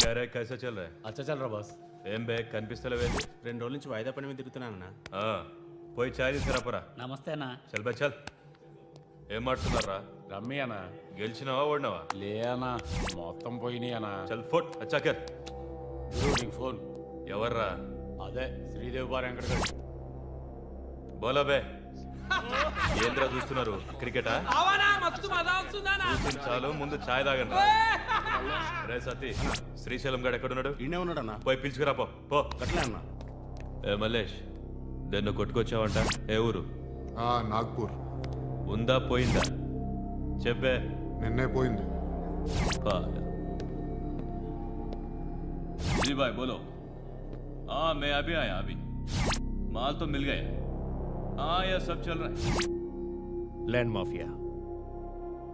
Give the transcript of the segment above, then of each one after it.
क्या रे कैसा चल रहा है? अच्छा चल रहा बॉस. ఏం బే కనిపిస్తలేవేంది? 2 రోజుల నుంచి వాయిదా పని మీద తిరుగుతున్నానన్నా. పోయి చాయ్ తీసుకురాపరా. నమస్తే అన్న. చల్ బే చల్. ఏం మాట్లాడుతున్నారా? రమ్మి అన్న. గెలిచినావా ఓడినావా? లే అన్న, మొత్తం పోయినాయి అన్న. చల్ ఫోట్ అచ్చాకర్. నీకు ఫోన్ ఎవర్రా? అదే శ్రీదేవి బార్ వెంకటగడ్. బోలా బే. ఏంద్రా చూస్తున్నారు? క్రికెటా? చాలు ముందు చాయ్ తాగండి. రే సతీ, శ్రీశైలం గారు ఎక్కడున్నాడు? ఈయనే ఉన్నాడన్నా. పోయి పిలుచుకురా పో. పో అట్లే అన్నా. ఏ మల్లేష్, దన్ను కొట్టుకొచ్చావంట? ఏ ఊరు? నాగ్పూర్. ఉందా పోయిందా చెప్పే. నిన్నే పోయింది. जी भाई बोलो. हाँ मैं अभी आया अभी. माल तो मिल गया. हाँ यह सब चल रहा है. ల్యాండ్ మాఫియా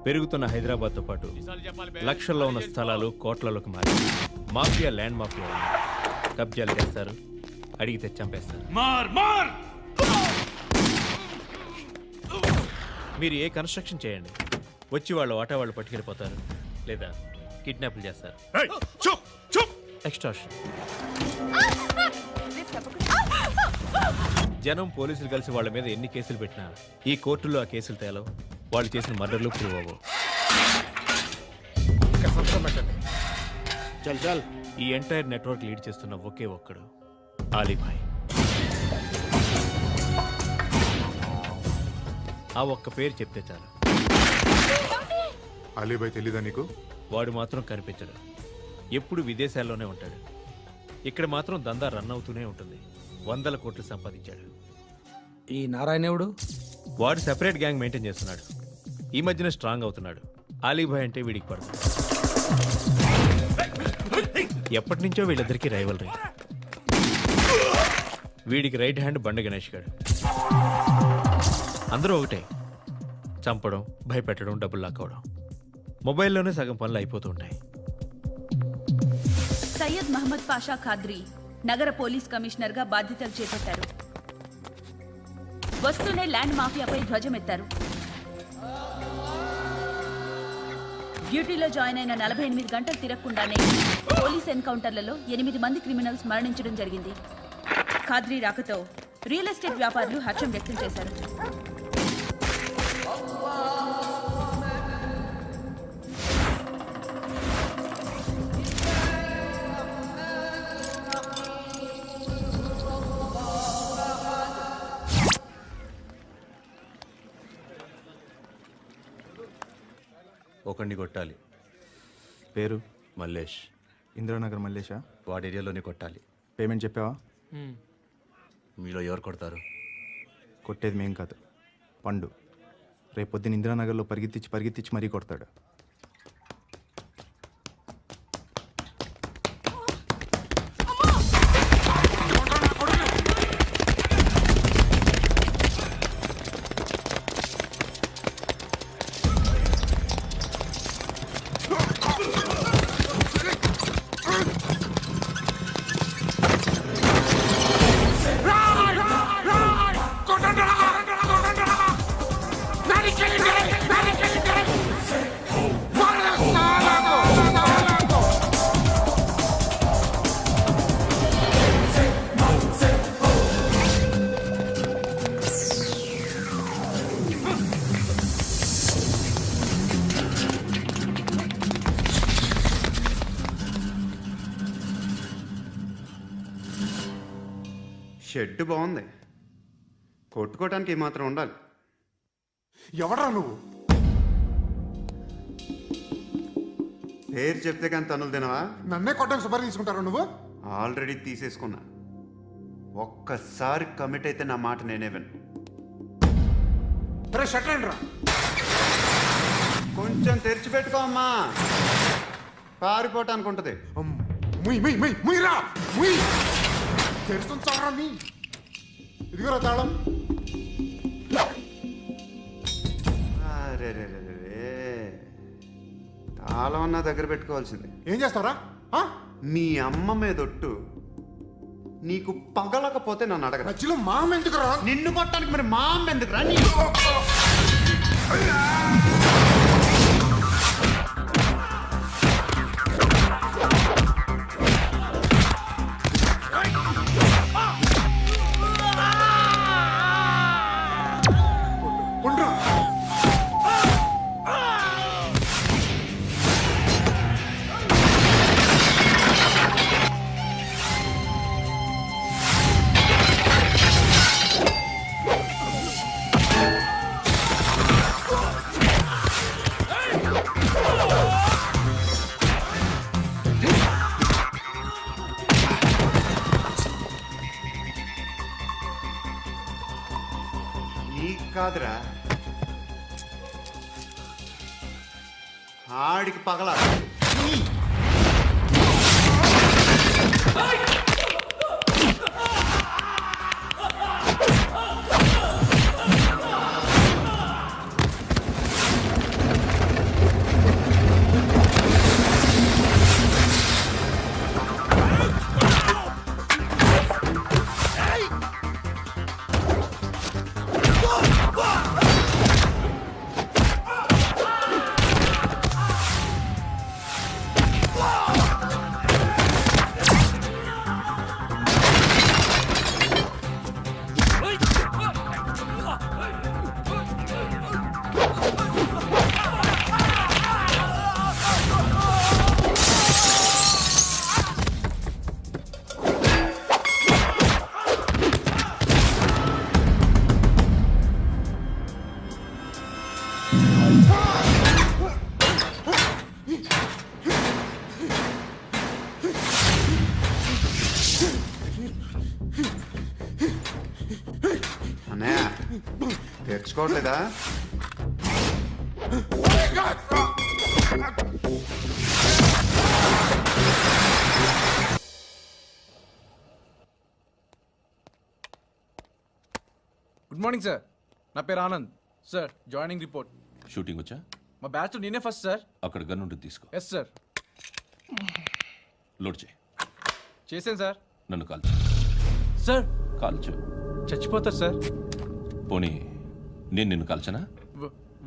పెరుగుతున్న హైదరాబాద్తో పాటు లక్షల్లో ఉన్న స్థలాలు కోట్లలోకి మారి మాఫియా ల్యాండ్ మాఫియా కబ్జాలు చేస్తారు, అడిగితే చంపేస్తారు. మీరు ఏ కన్స్ట్రక్షన్ చేయండి, వచ్చి వాళ్ళ వాటా వాళ్ళు పట్టుకెళ్ళిపోతారు, లేదా కిడ్నాప్లు చేస్తారు. ఎక్స్టార్షన్. జనం పోలీసులు కలిసి వాళ్ళ మీద ఎన్ని కేసులు పెట్టినా ఈ కోర్టుల్లో ఆ కేసులు తేలవు, వాళ్ళు చేసిన మర్డర్లు ప్రూవ్ అవ్వవు. చల్ చల్. ఈ ఎంటైర్ నెట్వర్క్ లీడ్ చేస్తున్న ఒకే ఒక్కడు ఆలీభాయ్. ఆ ఒక్క పేరు చెప్తే చాలు. అలీబాయ్ తెలీదా నీకు? వాడు మాత్రం కనిపించడు, ఎప్పుడు విదేశాల్లోనే ఉంటాడు. ఇక్కడ మాత్రం దందా రన్ అవుతూనే ఉంటుంది. 100 కోట్లు సంపాదించాడు. ఈ నారాయణవుడు వాడు సెపరేట్ గ్యాంగ్ మెయింటైన్ చేస్తున్నాడు. ఈ మధ్యన స్ట్రాంగ్ అవుతున్నాడు. ఆలీభాయ్ అంటే వీడికి పడదు. ఎప్పటి నుంచో వీళ్ళిద్దరికీ రైవల్రీ. వీడికి రైట్ హ్యాండ్ బండ గణేష్ గాడు. అందరూ ఒకటే, చంపడం, భయపెట్టడం, డబ్బులు లాక్కోవడం. మొబైల్లోనే సగం పనులు అయిపోతూ ఉంటాయి. సయ్యద్ మహమ్మద్ పాషా ఖాద్రీ నగర పోలీస్ కమిషనర్ గా బాధ్యతలు చేపట్టారు. వస్తూనే ల్యాండ్ మాఫియాపై ధ్వజమెత్తారు. డ్యూటీలో జాయిన్ అయిన 48 గంటలు తిరగకుండానే పోలీస్ ఎన్కౌంటర్లలో 8 మంది క్రిమినల్స్ మరణించడం జరిగింది. ఖాద్రీ రాకతో రియల్ ఎస్టేట్ వ్యాపారులు హర్షం వ్యక్తం చేశారు. ఒకడిని కొట్టాలి. పేరు మల్లేష్. ఇందిరానగర్ మల్లేషా? వాడి ఏరియాలోనే కొట్టాలి. పేమెంట్ చెప్పావా? మీలో ఎవరు కొడతారు? కొట్టేది మేం కాదు, పండు. రేపొద్దున ఇందిరానగర్లో పరిగెత్తించి మరీ కొడతాడు. షెడ్ బాగుంది, కొట్టుకోవటానికి ఏమాత్రం ఉండాలి. ఎవరా నువ్వు? పేరు చెప్తే కానీ తనులు తినవా? నన్నే కొట్టడానికి సుపారీ తీసుకుంటారా నువ్వు? ఆల్రెడీ తీసేసుకున్నా. ఒక్కసారి కమిట్ అయితే నా మాట నేనే విను. షట్లేండి రా. కొంచెం తెరిచిపెట్టుకో అమ్మా, పారిపోవటానికి ఉంటుంది. తెరుస్తుంచారా నీ? ఇదిగోరా తాళం. అరే తాళం అన్నా దగ్గర పెట్టుకోవాల్సింది. ఏం చేస్తారా? మీ అమ్మ మీదొట్టు, నీకు పగలకపోతే నన్ను అడగ. మధ్యలో మా అమ్మ ఎందుకు రా? నిన్ను కొట్టడానికి మరి మా అమ్మ ఎందుకు రా? కాదురా, ఆడికి పగల. అన్నయ్య తెరుచుకోవట్లేదా? గుడ్ మార్నింగ్ సార్, నా పేరు Anand sir. Joining report. Shooting వచ్చా? మా బ్యాచ్ నేనే ఫస్ట్ సార్. అక్కడ గన్ ఉంటుంది, తీసుకో. Yes sir. లోడ్ చేయి. చేశాను సార్. నన్ను కాల్చు. సార్ కాల్చు. చచ్చిపోతారు సార్. పోనీ నేను నిన్ను కాల్చనా?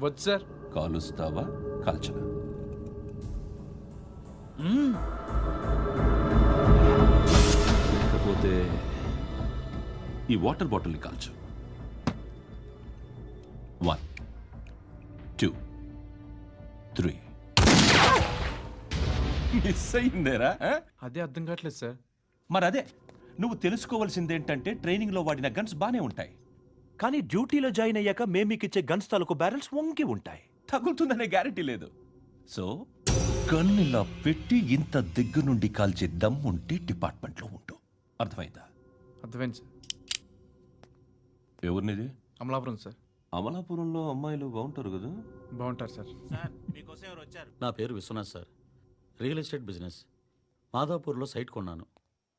వద్దు సార్. కాలుస్తావా కాల్చనా? లేకపోతే ఈ వాటర్ బాటిల్ని కాల్చు. 1 2 3. మిస్ అయిందేరా? అదే అర్థం కావట్లేదు సార్. మరి అదే నువ్వు తెలుసుకోవాల్సిందేంటంటే ట్రైనింగ్లో వాడిన గన్స్ బానే ఉంటాయి, కానీ డ్యూటీలో జాయిన్ అయ్యాక మేము మీకు ఇచ్చే గన్స్ తాలూకు బ్యారెల్స్ వంగి ఉంటాయి. తగులుతుందనే గ్యారెంటీ లేదు. సో గన్ ఇలా పెట్టి ఇంత దగ్గర నుండి కాల్చే దమ్ ఉంటే డిపార్ట్మెంట్లో ఉంటూ. అర్థమైందా? అర్థమైంది సార్. ఎవరినిది? అమలాపురం సార్. అమలాపురంలో అమ్మాయిలు బాగుంటారు కదా? బాగుంటారు సార్. నా పేరు Vishwanath sir. Real estate business. మాధాపూర్లో సైట్ కొన్నాను.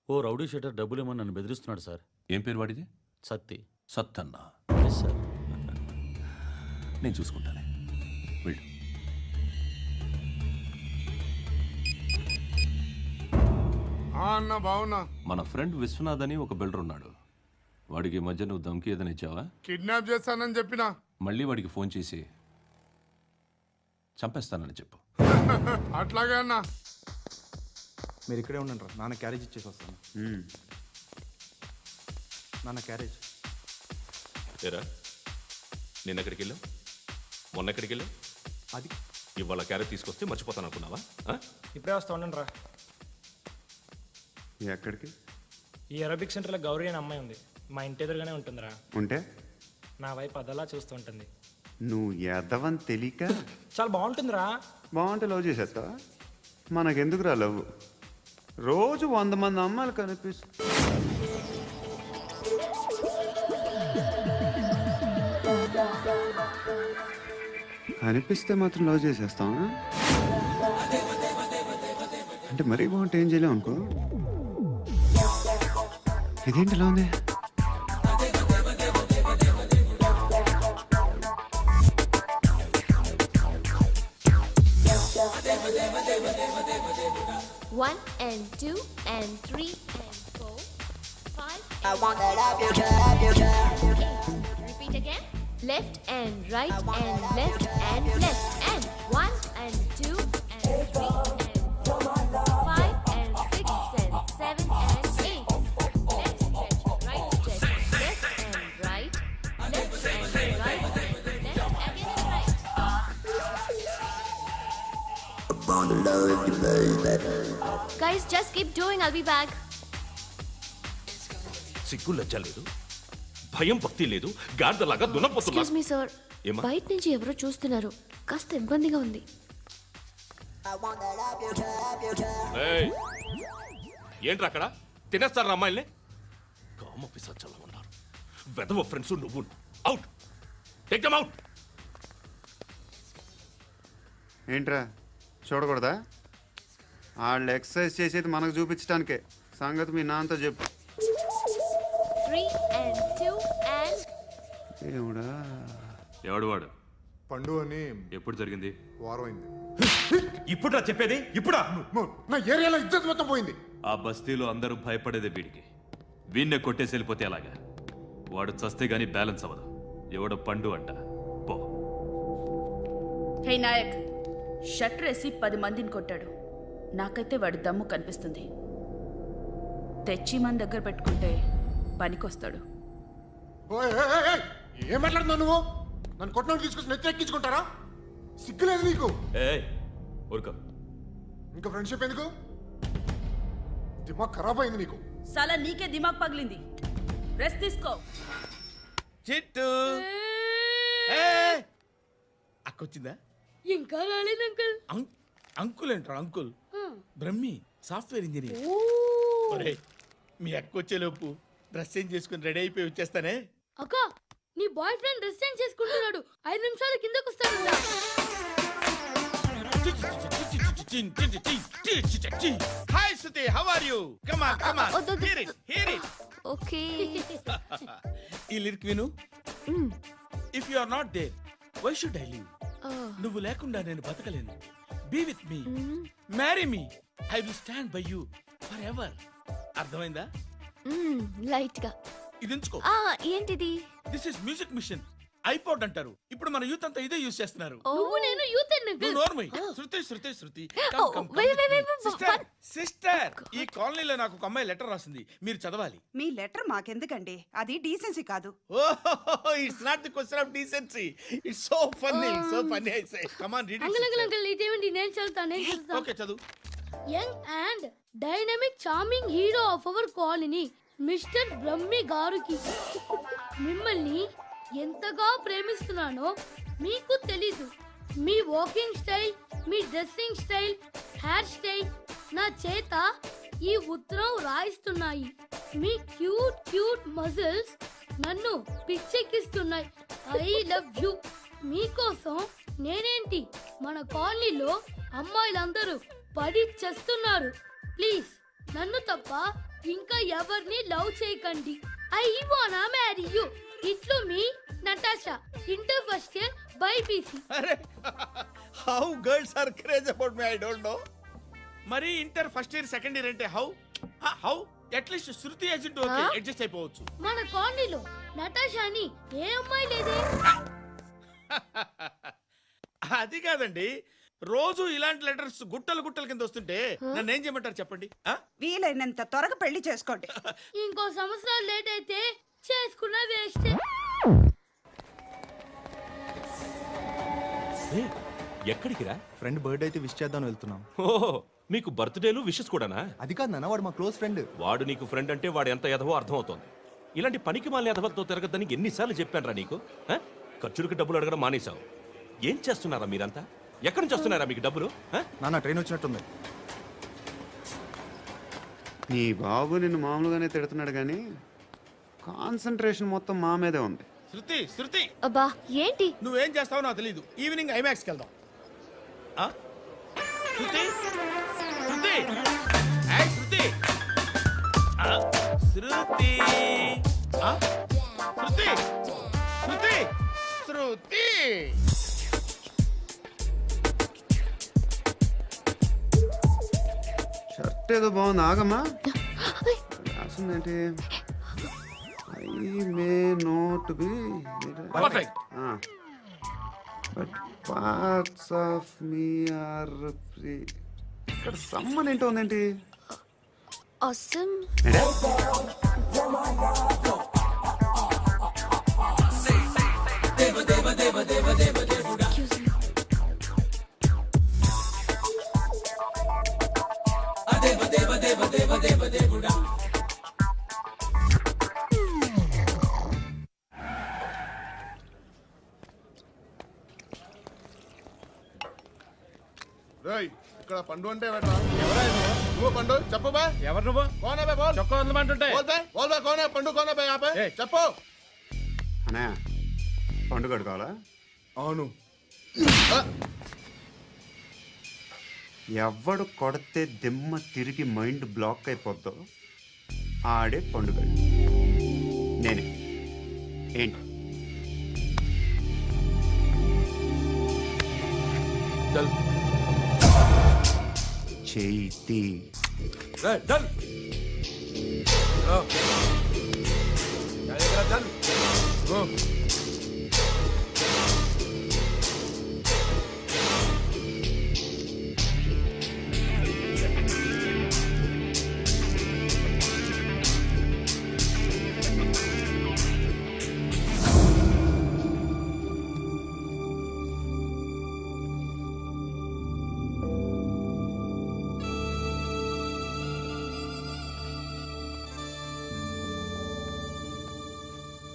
ఓ రౌడీ షీటర్ డబ్బులు ఏమని నన్ను బెదిరిస్తున్నాడు సార్. ఏం పేరు వాడిది? సత్తి. సత్తన్నా. Yes sir. నేను చూసుకుంటానే, వెళ్ళు. అన్న బావున్నా. మన ఫ్రెండ్ విశ్వనాథ్ అని ఒక బిల్డర్ ఉన్నాడు. వాడికి ఈ మధ్య నువ్వు ధమ్కి ఏదైనా ఇచ్చావా? కిడ్నాప్ చేస్తానని చెప్పినా. మళ్ళీ వాడికి ఫోన్ చేసి చంపేస్తానని చెప్పు. అట్లాగే అన్న. మీరు ఇక్కడే ఉండండి రా, నాన్న క్యారేజ్ ఇచ్చేసి వస్తాను. నాన్న క్యారేజ్. ఏరా, నిన్న ఎక్కడికి వెళ్ళావు? మొన్న ఎక్కడికి వెళ్ళావు? అది ఇవాళ క్యారెట్ తీసుకొస్తే మర్చిపోతాను అనుకున్నావా? ఇప్పుడే వస్తా ఉండండి రా. ఎక్కడికి? ఈ అరబిక్ సెంటర్లో గౌరీ అనే అమ్మాయి ఉంది. మా ఇంటి ఎదురుగానే ఉంటుందిరా. ఉంటే నా వైపు అదలా చూస్తూ ఉంటుంది. నువ్వు ఎదవని తెలియక చాలా బాగుంటుందిరా. బాగుంటే లవ్ చేసేస్తావా? మనకెందుకురా లవ్? రోజు 100 మంది అమ్మాయిలు కనిపిస్తే మాత్రం లవ్ చేసేస్తావా? అంటే మరీ బాగుంటే ఏం చేయలేం అనుకో. ఇదేంటి ఇలా ఉంది? One and 2 and 3 and 4, 5. I want that up your job. Repeat again. Left and right and left and left and 1 and 2 and 3 and 4, 5 and 6 and 7 and 8. Left stretch, right stretch, left and right, left and right, left again and right. Guys, just keep doing. I'll be back. సిగ్గు లజ్జ లేదు, భయం భక్తి లేదు, గాడిదలాగా దున్నపోతున్నా. Excuse me, sir. ఏమ్మా? బయట నుంచి ఎవరో చూస్తున్నారు. కాస్త ఇబ్బందిగా ఉంది. ఏయ్, ఏంట్రా అక్కడ? తినేస్తారా అమ్మాయిల్ని? కామ పిశాచాలా ఉన్నారు. వెదవ ఫ్రెండ్స్ నువ్వు. అవుట్. Take them out. ఏంట్రా చూడకూడదా? వాళ్ళు ఎక్సర్సైజ్ చేసేది మనకు చూపించడానికే. సంగతి మీ నాన్నతో చెప్పు. 3 and 2 and దేవుడా. ఎవడు వాడు? పండు అని ఎప్పుడు జరిగింది? వారం అయింది. ఇప్పుడా చెప్పేది? ఇప్పుడా? నా ఏరియాలో ఇజ్జత్ మొత్తం పోయింది. ఆ బస్తీలో అందరూ భయపడేదే వీడికి. వీణ్ణే కొట్టేసి వెళ్ళిపోతే అలాగా? వాడు చస్తే గానీ బ్యాలెన్స్ అవ్వదు. ఎవడో పండు అంట. పో. హే నాయక్, షట్టర్ వేసి 10 మందిని కొట్టాడు. నాకైతే వాడి దమ్ము కనిపిస్తుంది. తెచ్చి మన దగ్గర పెట్టుకుంటే పనికొస్తాడు. ఓయ్, ఏయ్, ఏయ్, ఏయ్, ఏం మాట్లాడుతున్నావు నువ్వు? నన్ను కొట్టినోడు తీసుకొచ్చి నెత్తెక్కించుకుంటారా? సిగ్గులేదు నీకు? ఏయ్ ఊరుకో. ఇంకా ఫ్రెండ్షిప్ ఎందుకు? దిమాగ్ ఖరాబ్ అయింది నీకు. సాలా నీకే దిమాగ్ పగిలింది. రెస్ట్ తీసుకో. చిట్టు అక్కొచ్చిందా? ఇంకా రాలేదు అంకుల్. అంకుల్ ఏంట్రా అంకుల్? Brahmi software engineer. ఒరేయ్, మీ అక్కొచ్చేలోపు డ్రెస్ చేంజ్ చేసుకుని రెడీ అయిపోయి వచ్చేస్తానే. అక్క, నీ బాయ్ ఫ్రెండ్ డ్రెస్ చేంజ్ చేసుకుంటున్నాడు. 5 నిమిషాలు కిందకు వస్తాడు. Hi Suthi, how are you? Come on come on, hear it hear it. Okay. ఈ లిరిక్ విను. If you are not there, why should I live? నువ్వు లేకుండా నేను బతకలేను. Be with me, marry me, I will stand by you forever. అర్థమైందా? Light గా. ఇది ఉంచుకో. ఏంటిది? This is music machine. IPod అంటారు. ఇప్పుడు మన యూత్ అంతా ఇదే యూస్ చేస్తున్నారు. నువ్వు నేను యూత్ నువ్వు నోర్మై. శృతి శృతి శృతి. సిస్టర్, ఈ కాలనీలో నాకు ఒక అమ్మాయి లెటర్ రాసింది. మీరు చదవాలి. మీ లెటర్ మాకెందుకండి? అది డీసెన్సీ కాదు. It's not the question of decency. It's so funny, so funny. I say come on read uncle uncle uncle, ఇదేంటి? నేను చదువుతాను. ఓకే చదువు. Young and dynamic charming hero of our colony mister Brahmi గారికి మిమ్మల్ని ఎంతగా ప్రేమిస్తున్నానో మీకు తెలీదు. మీ వాకింగ్ స్టైల్, మీ dressing style, hair style నా చేత ఈ ఉత్తరం రాయిస్తున్నాయి. మీ క్యూట్ క్యూట్ మజిల్స్ నన్ను పిచ్చెక్కిస్తున్నాయి. I love you. మీకోసం నేనేంటి, మన కాలనీలో అమ్మాయిలందరూ పడి చేస్తున్నారు. ప్లీజ్ నన్ను తప్ప ఇంకా ఎవరిని లవ్ చేయకండి. ఐ వానా మ్యారీ యు. ఇట్లు మీ Natasha, inter first year BiPC. అరే, how girls are craze about me I don't know. మరి inter first year second year అంటే how how at least Shruti agent okay, adjust అయిపోవచ్చు. మన కాలనీలో నటాషాని ఏ అమ్మాయి లేదే. అది కాదండి, రోజు ఇలాంటి లెటర్స్ గుట్టలు గుట్టల కింద వస్తుంటే నన్ను ఏం చేయమంటారు చెప్పండి? వీలైనంత త్వరగా పెళ్లి చేసుకోండి. ఇంకో సంవత్సరాలు లేట్ అయితే చేసుకున్న వేస్ట్. ఎక్కడికి రా? ఫ్రెండ్ బర్త్డే అయితే విష్ చేద్దాం వెళ్తున్నాం. ఓహో, మీకు బర్త్డేలు విషెస్ కూడానా? అది కాదు నాన్న, వాడు మా క్లోజ్ ఫ్రెండ్. వాడు నీకు ఫ్రెండ్ అంటే వాడు ఎంత ఎదవో అర్థమవుతోంది. ఇలాంటి పనికి మాలిన ఎదవలతో తిరగద్దని ఎన్నిసార్లు చెప్పాను రా నీకు? ఖర్చులకు డబ్బులు అడగడం మానేశావు. ఏం చేస్తున్నారా మీరంతా? ఎక్కడి నుంచి వస్తున్నారా మీకు డబ్బులు? నాన్న ట్రైన్ వచ్చినట్టుంది. నీ బాబు నిన్ను మామూలుగానే తిడుతున్నాడు కానీ కాన్సన్ట్రేషన్ మొత్తం మా మీదే ఉంది. శృతి శృతి, అబ్బా ఏంటి? నువ్వేం చేస్తావో నాకు తెలీదు. ఈవినింగ్ ఐమాక్స్కి వెళ్దాం. శృతి శృతి, ఏయ్ శృతి, శృతి, శృతి, శృతి, శృతి. షర్ట్ ఏదో బాగుంది, ఆగమ్మా. రాసిందేంటి? I may not be perfect. But parts of me are free. ఇక్కడ సమ్మన్ ఏంటో ఉందేంటి? awesome. రేయ్, ఇక్కడ పండు అంటే నువ్వు పండు చెప్పు బా. ఎవరు నువ్వు? కోనే బే బోల్. చొక్కా వదలమంటుంటే బోల్ బే, బోల్ బే, కోనే పండు కోనే బే, ఆపే చెప్పు. అనే పండుగ కావాలా? అవును. ఎవడు కొడితే దిమ్మ తిరిగి మైండ్ బ్లాక్ అయిపోద్దో ఆడే పండుగ. నేనే. ఏంటి? చల్ చేతి చల్ చల్ గో.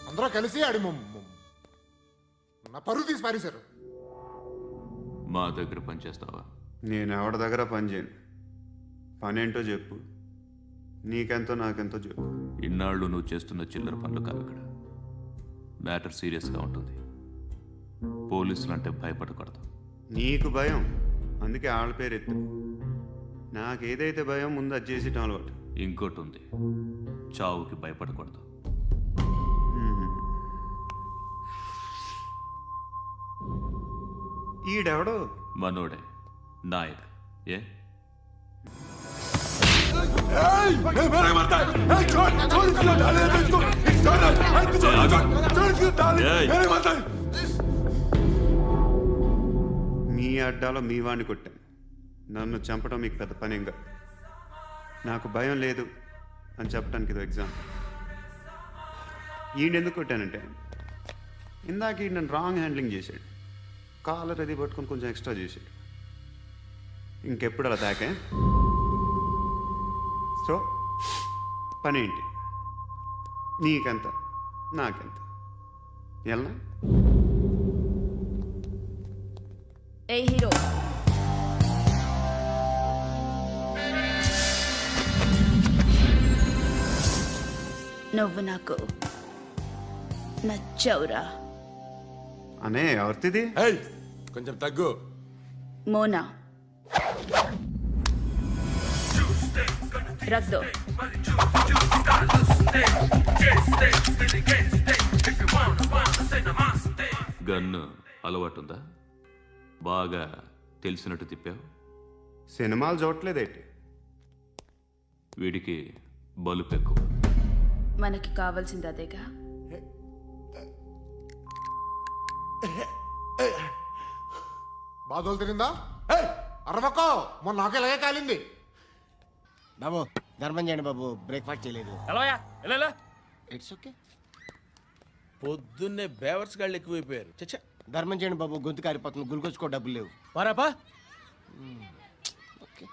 అందరూ కలిసి ఆడి నా పరువు తీసి పారేశారు. మా దగ్గర పనిచేస్తావా? నేను ఎవరి దగ్గర పని చేయను. పనేంటో చెప్పు. నీకెంతో నాకెంతో చెప్పు. ఇన్నాళ్ళు నువ్వు చేస్తున్న చిల్లర పనులు కావు ఇక్కడ. మ్యాటర్ సీరియస్గా ఉంటుంది. పోలీసులు అంటే భయపడకూడదు. నీకు భయం, అందుకే ఆళ్ళ పేరు ఎత్తు. నాకేదైతే భయం ముందు అది చేసేటం అలవాటు. ఇంకోటి ఉంది, చావుకి భయపడకూడదు. ఈడెవడో మనోడే నాయక్. ఏ మీ అడ్డాలో మీ వాడిని కొట్టాను. నన్ను చంపడం మీకు పెద్ద పనేం కాదు. నాకు భయం లేదు అని చెప్పడానికి ఇది ఎగ్జాంపుల్. ఈయనెందుకు కొట్టానంటే ఇందాక ఈయన నన్ను రాంగ్ హ్యాండ్లింగ్ చేశాడు. కాలర్ అది పట్టుకొని కొంచెం ఎక్స్ట్రా చేశాడు. ఇంకెప్పుడు అలా తాకే. సో పనేంటి? నీకెంత నాకెంత ఎలా? ఏ హీరో, నువ్వు నాకు నచ్చవురా. అనే ఎవరిది? కొంచెం తగ్గు. మోనా రక్ దో. గన్ను అలవాటుందా? బాగా తెలిసినట్టు తిప్పావు. సినిమాలు చూడట్లేదేంటి? వీడికి బలుపు ఎక్కువ. మనకి కావాల్సింది అదేగా. బాధలు తిరిందా? అరవకో, మొన్న నాకు ఇలాగే కాలింది. బాబు ధర్మం చేయండి బాబు, బ్రేక్ఫాస్ట్ చేయలేదు. It's okay. పొద్దున్నే బేవర్స్ గాళ్ళు ఎక్కువైపోయారు. చచ్చా, ధర్మం చేయండి బాబు, గొంతు కారిపోతుంది, గుల్కొచ్చుకో డబ్బులు లేవు. పారాపా. ఓకే.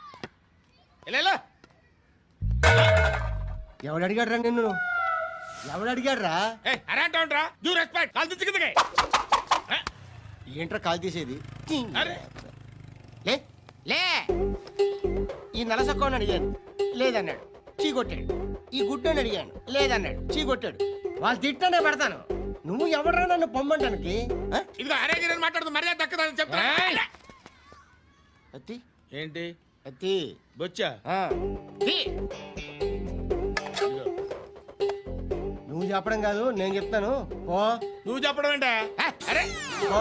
ఎవడు అడిగాడు రా నిన్ను? ఎవడు అడిగాడు రా? ఏంట్రా కాల్ తీసేది? లే లే. ఈ నలసక్కని అడిగాను, లేదన్నాడు, చీ కొట్టాడు. ఈ గుడ్డని అడిగాను, లేదన్నాడు, చీ కొట్టాడు. వాళ్ళు తిట్టానే పడతాను. నువ్వు ఎవడరా నన్ను పొమ్మంటానికి? మాట్లాడుతూ మర్యాద దక్కదని చెప్తా. అత్తి ఏంటి అత్తి బొచ్చా? నువ్వు చెప్పడం కాదు, నేను చెప్తాను. ఓ నువ్వు చెప్పడం ఏంటా? అరే ఓ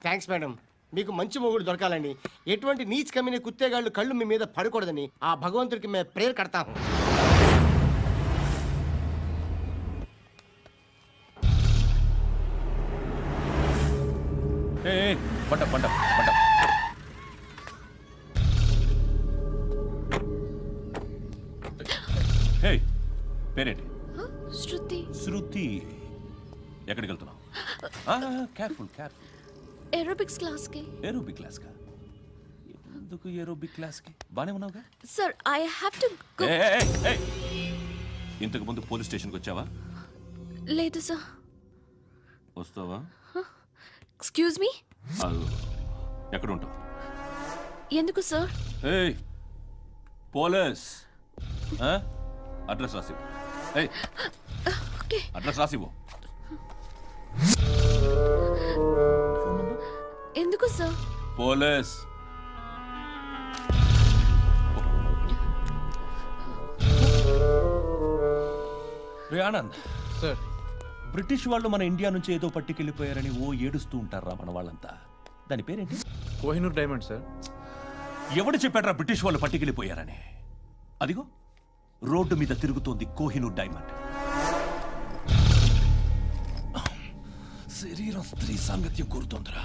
థ్యాంక్స్ మేడం. మీకు మంచి మొగుడు దొరకాలని, ఎటువంటి నీచ్ కమ్మిన కుత్తేగాళ్ళు కళ్ళు మీ మీద పడకూడదని ఆ భగవంతుడికి మేము ప్రేయర్ కడతాము. పంట పంట పంట. హే, పేరేంటి? శృతి. శృతి. ఎక్కడికి వెళ్తున్నావు? Careful careful. ఏరోబిక్స్ క్లాస్ కి. ఏరోబిక్ క్లాస్ కా? ఎందుకు ఏరోబిక్ క్లాస్ కి? బానే ఉన్నావుగా? Sir I have to go. ఇంతకు ముందు పోలీస్ స్టేషన్కి వచ్చావా? లేదు సార్. వస్తావా? Excuse me. ఎక్కడ ఉంటావు? ఎందుకు సార్? పోలీస్ అడ్రస్ రాసి. ఓకే అడ్రస్ రాసివ్వు. ఎందుకు సార్? పోలీస్. రే ఆనంద్, సార్ బ్రిటిష్ వాళ్ళు మన ఇండియా నుంచి ఏదో పట్టుకెళ్ళిపోయారని ఓ ఏడుస్తూ ఉంటారా మన వాళ్ళంతా. దాని పేరేంటి? Kohinoor diamond sir. ఎవడు చెప్పాడ్రా బ్రిటిష్ వాళ్ళు పట్టుకెళ్ళిపోయారని? అదిగో రోడ్డు మీద తిరుగుతోంది కోహినూర్ డైమండ్. శరీరం స్త్రీ సాంగత్యం కోరుతోందిరా.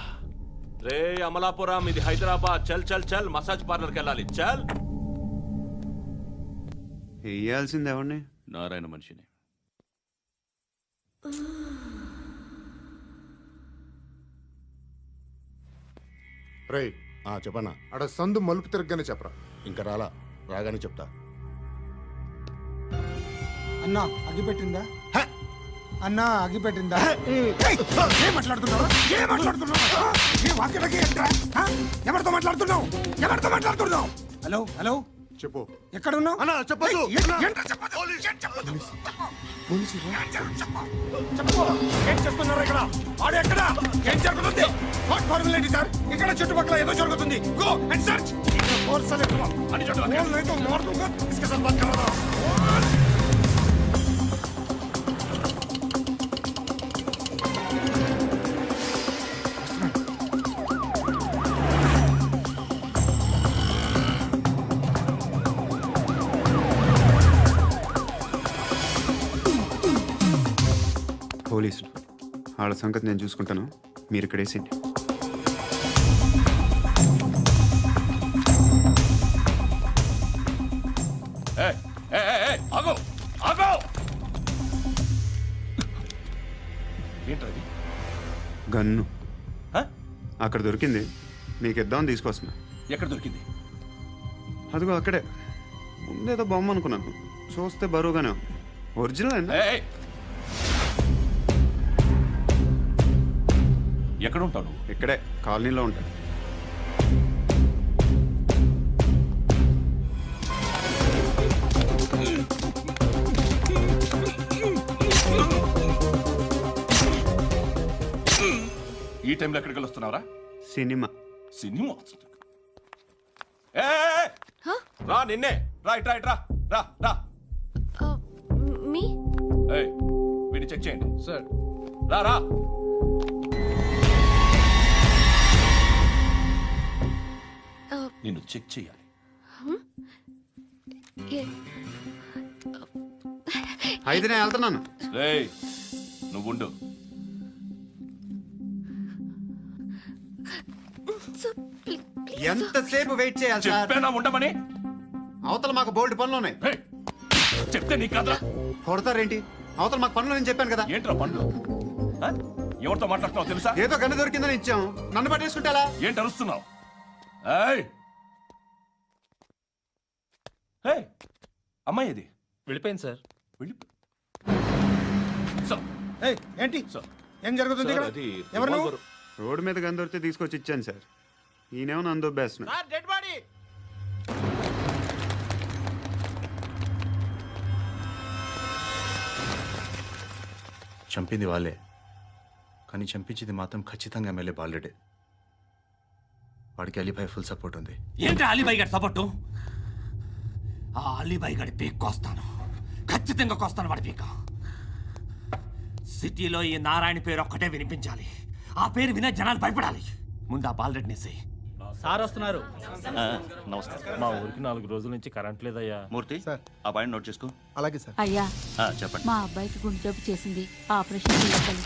రే అమలాపురం, ఇది హైదరాబాద్. చల్ చల్ చల్, మసాజ్ పార్లర్కి వెళ్ళాలి. చల్. వేయాల్సింది ఎవరిని? నారాయణ మనిషిని. రే చెప్పన్నా. అడ సందు మలుపు తిరగగానే చెప్పరా. ఇంకా రాగానే చెప్తా. అన్నా అగిపెట్టిందా? అన్నా అగిపెట్టిందా? ఏం మాట్లాడుతున్నావు? ఏం మాట్లాడుతున్నావు? ఏ వాక్యలకి ఏంట్రా? ఎవరితో మాట్లాడుతున్నావు? ఎవరితో మాట్లాడుతున్నావు? హలో హలో, చెప్పు. ఎక్కడ ఉన్నావు? అన్నా చెప్పొద్దు. ఏం చేస్తున్నారు ఇక్కడ? వాడు ఎక్కడ? ఏం జరుగుతుంది? వాట్ ఫార్ములేంటి సార్? ఇక్కడ చుట్టుపక్కల ఏదో జరుగుతుంది. Go and search. పోలీసులు వాళ్ళ సంగతి నేను చూసుకుంటాను, మీరు ఇక్కడ వేసేయండి. ఆగో ఆగో. ఏంటది? గన్ను హ? అక్కడ దొరికింది, మీకు ఇద్దామని తీసుకొస్తున్నా. ఎక్కడ దొరికింది? అదిగో అక్కడే. ముందేదో బొమ్మ అనుకున్నాను, చూస్తే బరువుగానే ఉంది. ఒరిజినల్ అండి. ఎక్కడ ఉంటావు? ఇక్కడే కాలనీలో ఉంటాను. ఈ టైంలో ఎక్కడికి వస్తున్నావురా? సినిమా. సినిమా? రా, నిన్నే. రైట్ రైట్ రా రా రా. మీ వీడిని చెక్ చేయండి. సార్ రా రా. నిన్ను చెక్ చేయాలి. అయితే నేను వెళ్తున్నాను. రేయ్, నువ్వుండు. ఎంతసేపు వెయిట్ చేయాలి సార్? చెప్పేనా ఉండమని? అవతల మాకు బోల్డ్ పనులు ఉన్నాయి. చెప్తే నీకు కదరా. కొడతారేంటి? అవతల మాకు పనులు నేను చెప్పాను కదా. ఏంట్రా పనులు? ఎవరితో మాట్లాడుతున్నావు తెలుసా? ఏదో గన్ను దొరికిందని ఇచ్చాం, నన్ను పట్టేసుకుంటా. ఏంటి అరుస్తున్నావు? అమ్మాయి ఇది వెళ్ళిపోయింది సార్. ఏంటి ఏం జరుగుతుంది ఇక్కడ? ఎవరు నువ్వు? రోడ్డు మీద గన్ను దొరికితే తీసుకొచ్చి ఇచ్చాను సార్. ఈయనేమో నన్ను దొబ్బేస్తున్నా. Dead body. చంపింది వాళ్ళే, కానీ చంపించింది మాత్రం ఖచ్చితంగా ఎమ్మెల్యే బాలుడే. వాడికి అలీభాయ్ ఫుల్ సపోర్ట్ ఉంది. ఏంటి అలీబాయి గారి సపోర్టు? ఆ అలీబాయి గారి పీక్ కోస్తాను, ఖచ్చితంగా కోస్తాను వాడి పీక. సిటీలో ఈ నారాయణ పేరు ఒక్కటే వినిపించాలి. ఆ పేరు వినే జనాలు భయపడాలి. ముందు ఆ బాలరెడ్డిని సార్ వస్తున్నారు. నమస్కారం. మా ఊరికి 4 రోజుల నుంచి కరెంట్ లేదయ్యా. మూర్తి, ఆ పాయింట్ నోట్ చేసుకో. అలాగే సార్. అయ్యా, చెప్పండి. మా అబ్బాయికి గుండె జబ్బు చేసింది, ఆపరేషన్ చేయాలి.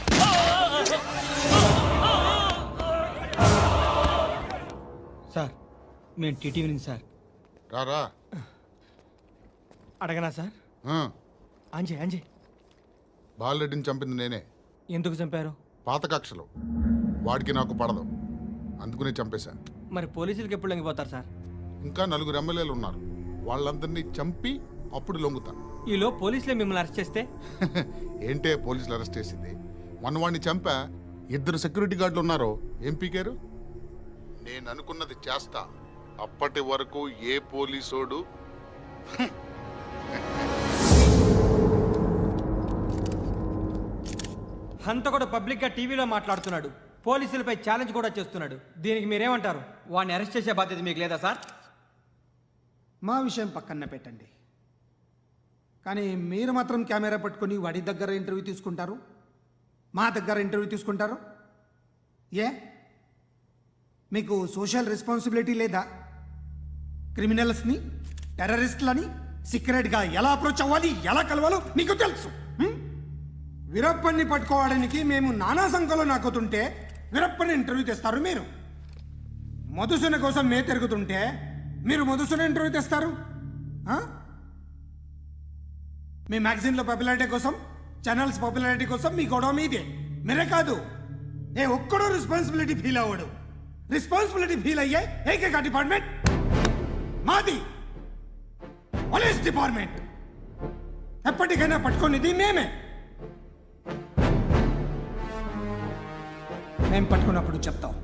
సార్ మేము టీటీవీ నుంచి సార్. రారా. అడగనా సార్? అంజయ్ అంజయ్ బాలరెడ్డిని చంపింది నేనే. ఎందుకు చంపారు? పాత కక్షలు. వాడికి నాకు పడదు, అందుకునే చంపేశా. మరి పోలీసులకి ఎప్పుడు లొంగిపోతారు సార్? ఇంకా 4 ఎమ్మెల్యేలు ఉన్నారు, వాళ్ళందరినీ చంపి అప్పుడు లొంగుతా. ఈలో పోలీసులే మిమ్మల్ని అరెస్ట్ చేస్తే? ఏంటే పోలీసులు అరెస్ట్ చేసింది? వాడిని చంపా. 2 సెక్యూరిటీ గార్డులు ఉన్నారు, ఏం పీకారు? నేను అనుకున్నది చేస్తా. అప్పటి వరకు ఏ పోలీసోడు హంతకుడు పబ్లిక్గా టీవీలో మాట్లాడుతున్నాడు, పోలీసులపై ఛాలెంజ్ కూడా చేస్తున్నాడు. దీనికి మీరేమంటారు? వాడిని అరెస్ట్ చేసే బాధ్యత మీకు లేదా సార్? మా విషయం పక్కన పెట్టండి, కానీ మీరు మాత్రం కెమెరా పట్టుకొని వాడి దగ్గర ఇంటర్వ్యూ తీసుకుంటారు, మా దగ్గర ఇంటర్వ్యూ తీసుకుంటారు. ఏ మీకు సోషల్ రెస్పాన్సిబిలిటీ లేదా? క్రిమినల్స్ని, టెర్రరిస్టులని సీక్రెట్గా ఎలా అప్రోచ్ అవ్వాలి, ఎలా కలవాలో మీకు తెలుసు. వీరప్పన్ని పట్టుకోవడానికి మేము నానా సంఖ్యలో నాకుతుంటే వీరప్పని ఇంటర్వ్యూ తెస్తారు మీరు. మధుసూన కోసం మే తిరుగుతుంటే మీరు మధుసూన ఇంటర్వ్యూ తెస్తారు. మీ మ్యాగజైన్లో పాపులారిటీ కోసం, ఛానల్స్ పాపులారిటీ కోసం మీ గొడవ మీదే. మీరే కాదు, ఏ ఒక్కడో రెస్పాన్సిబిలిటీ ఫీల్ అవ్వడు. రెస్పాన్సిబిలిటీ ఫీల్ అయ్యే ఏకైక డిపార్ట్మెంట్ మాది, పోలీస్ డిపార్ట్మెంట్. ఎప్పటికైనా పట్టుకునేది మేమే. మేము పట్టుకున్నప్పుడు చెప్తాం.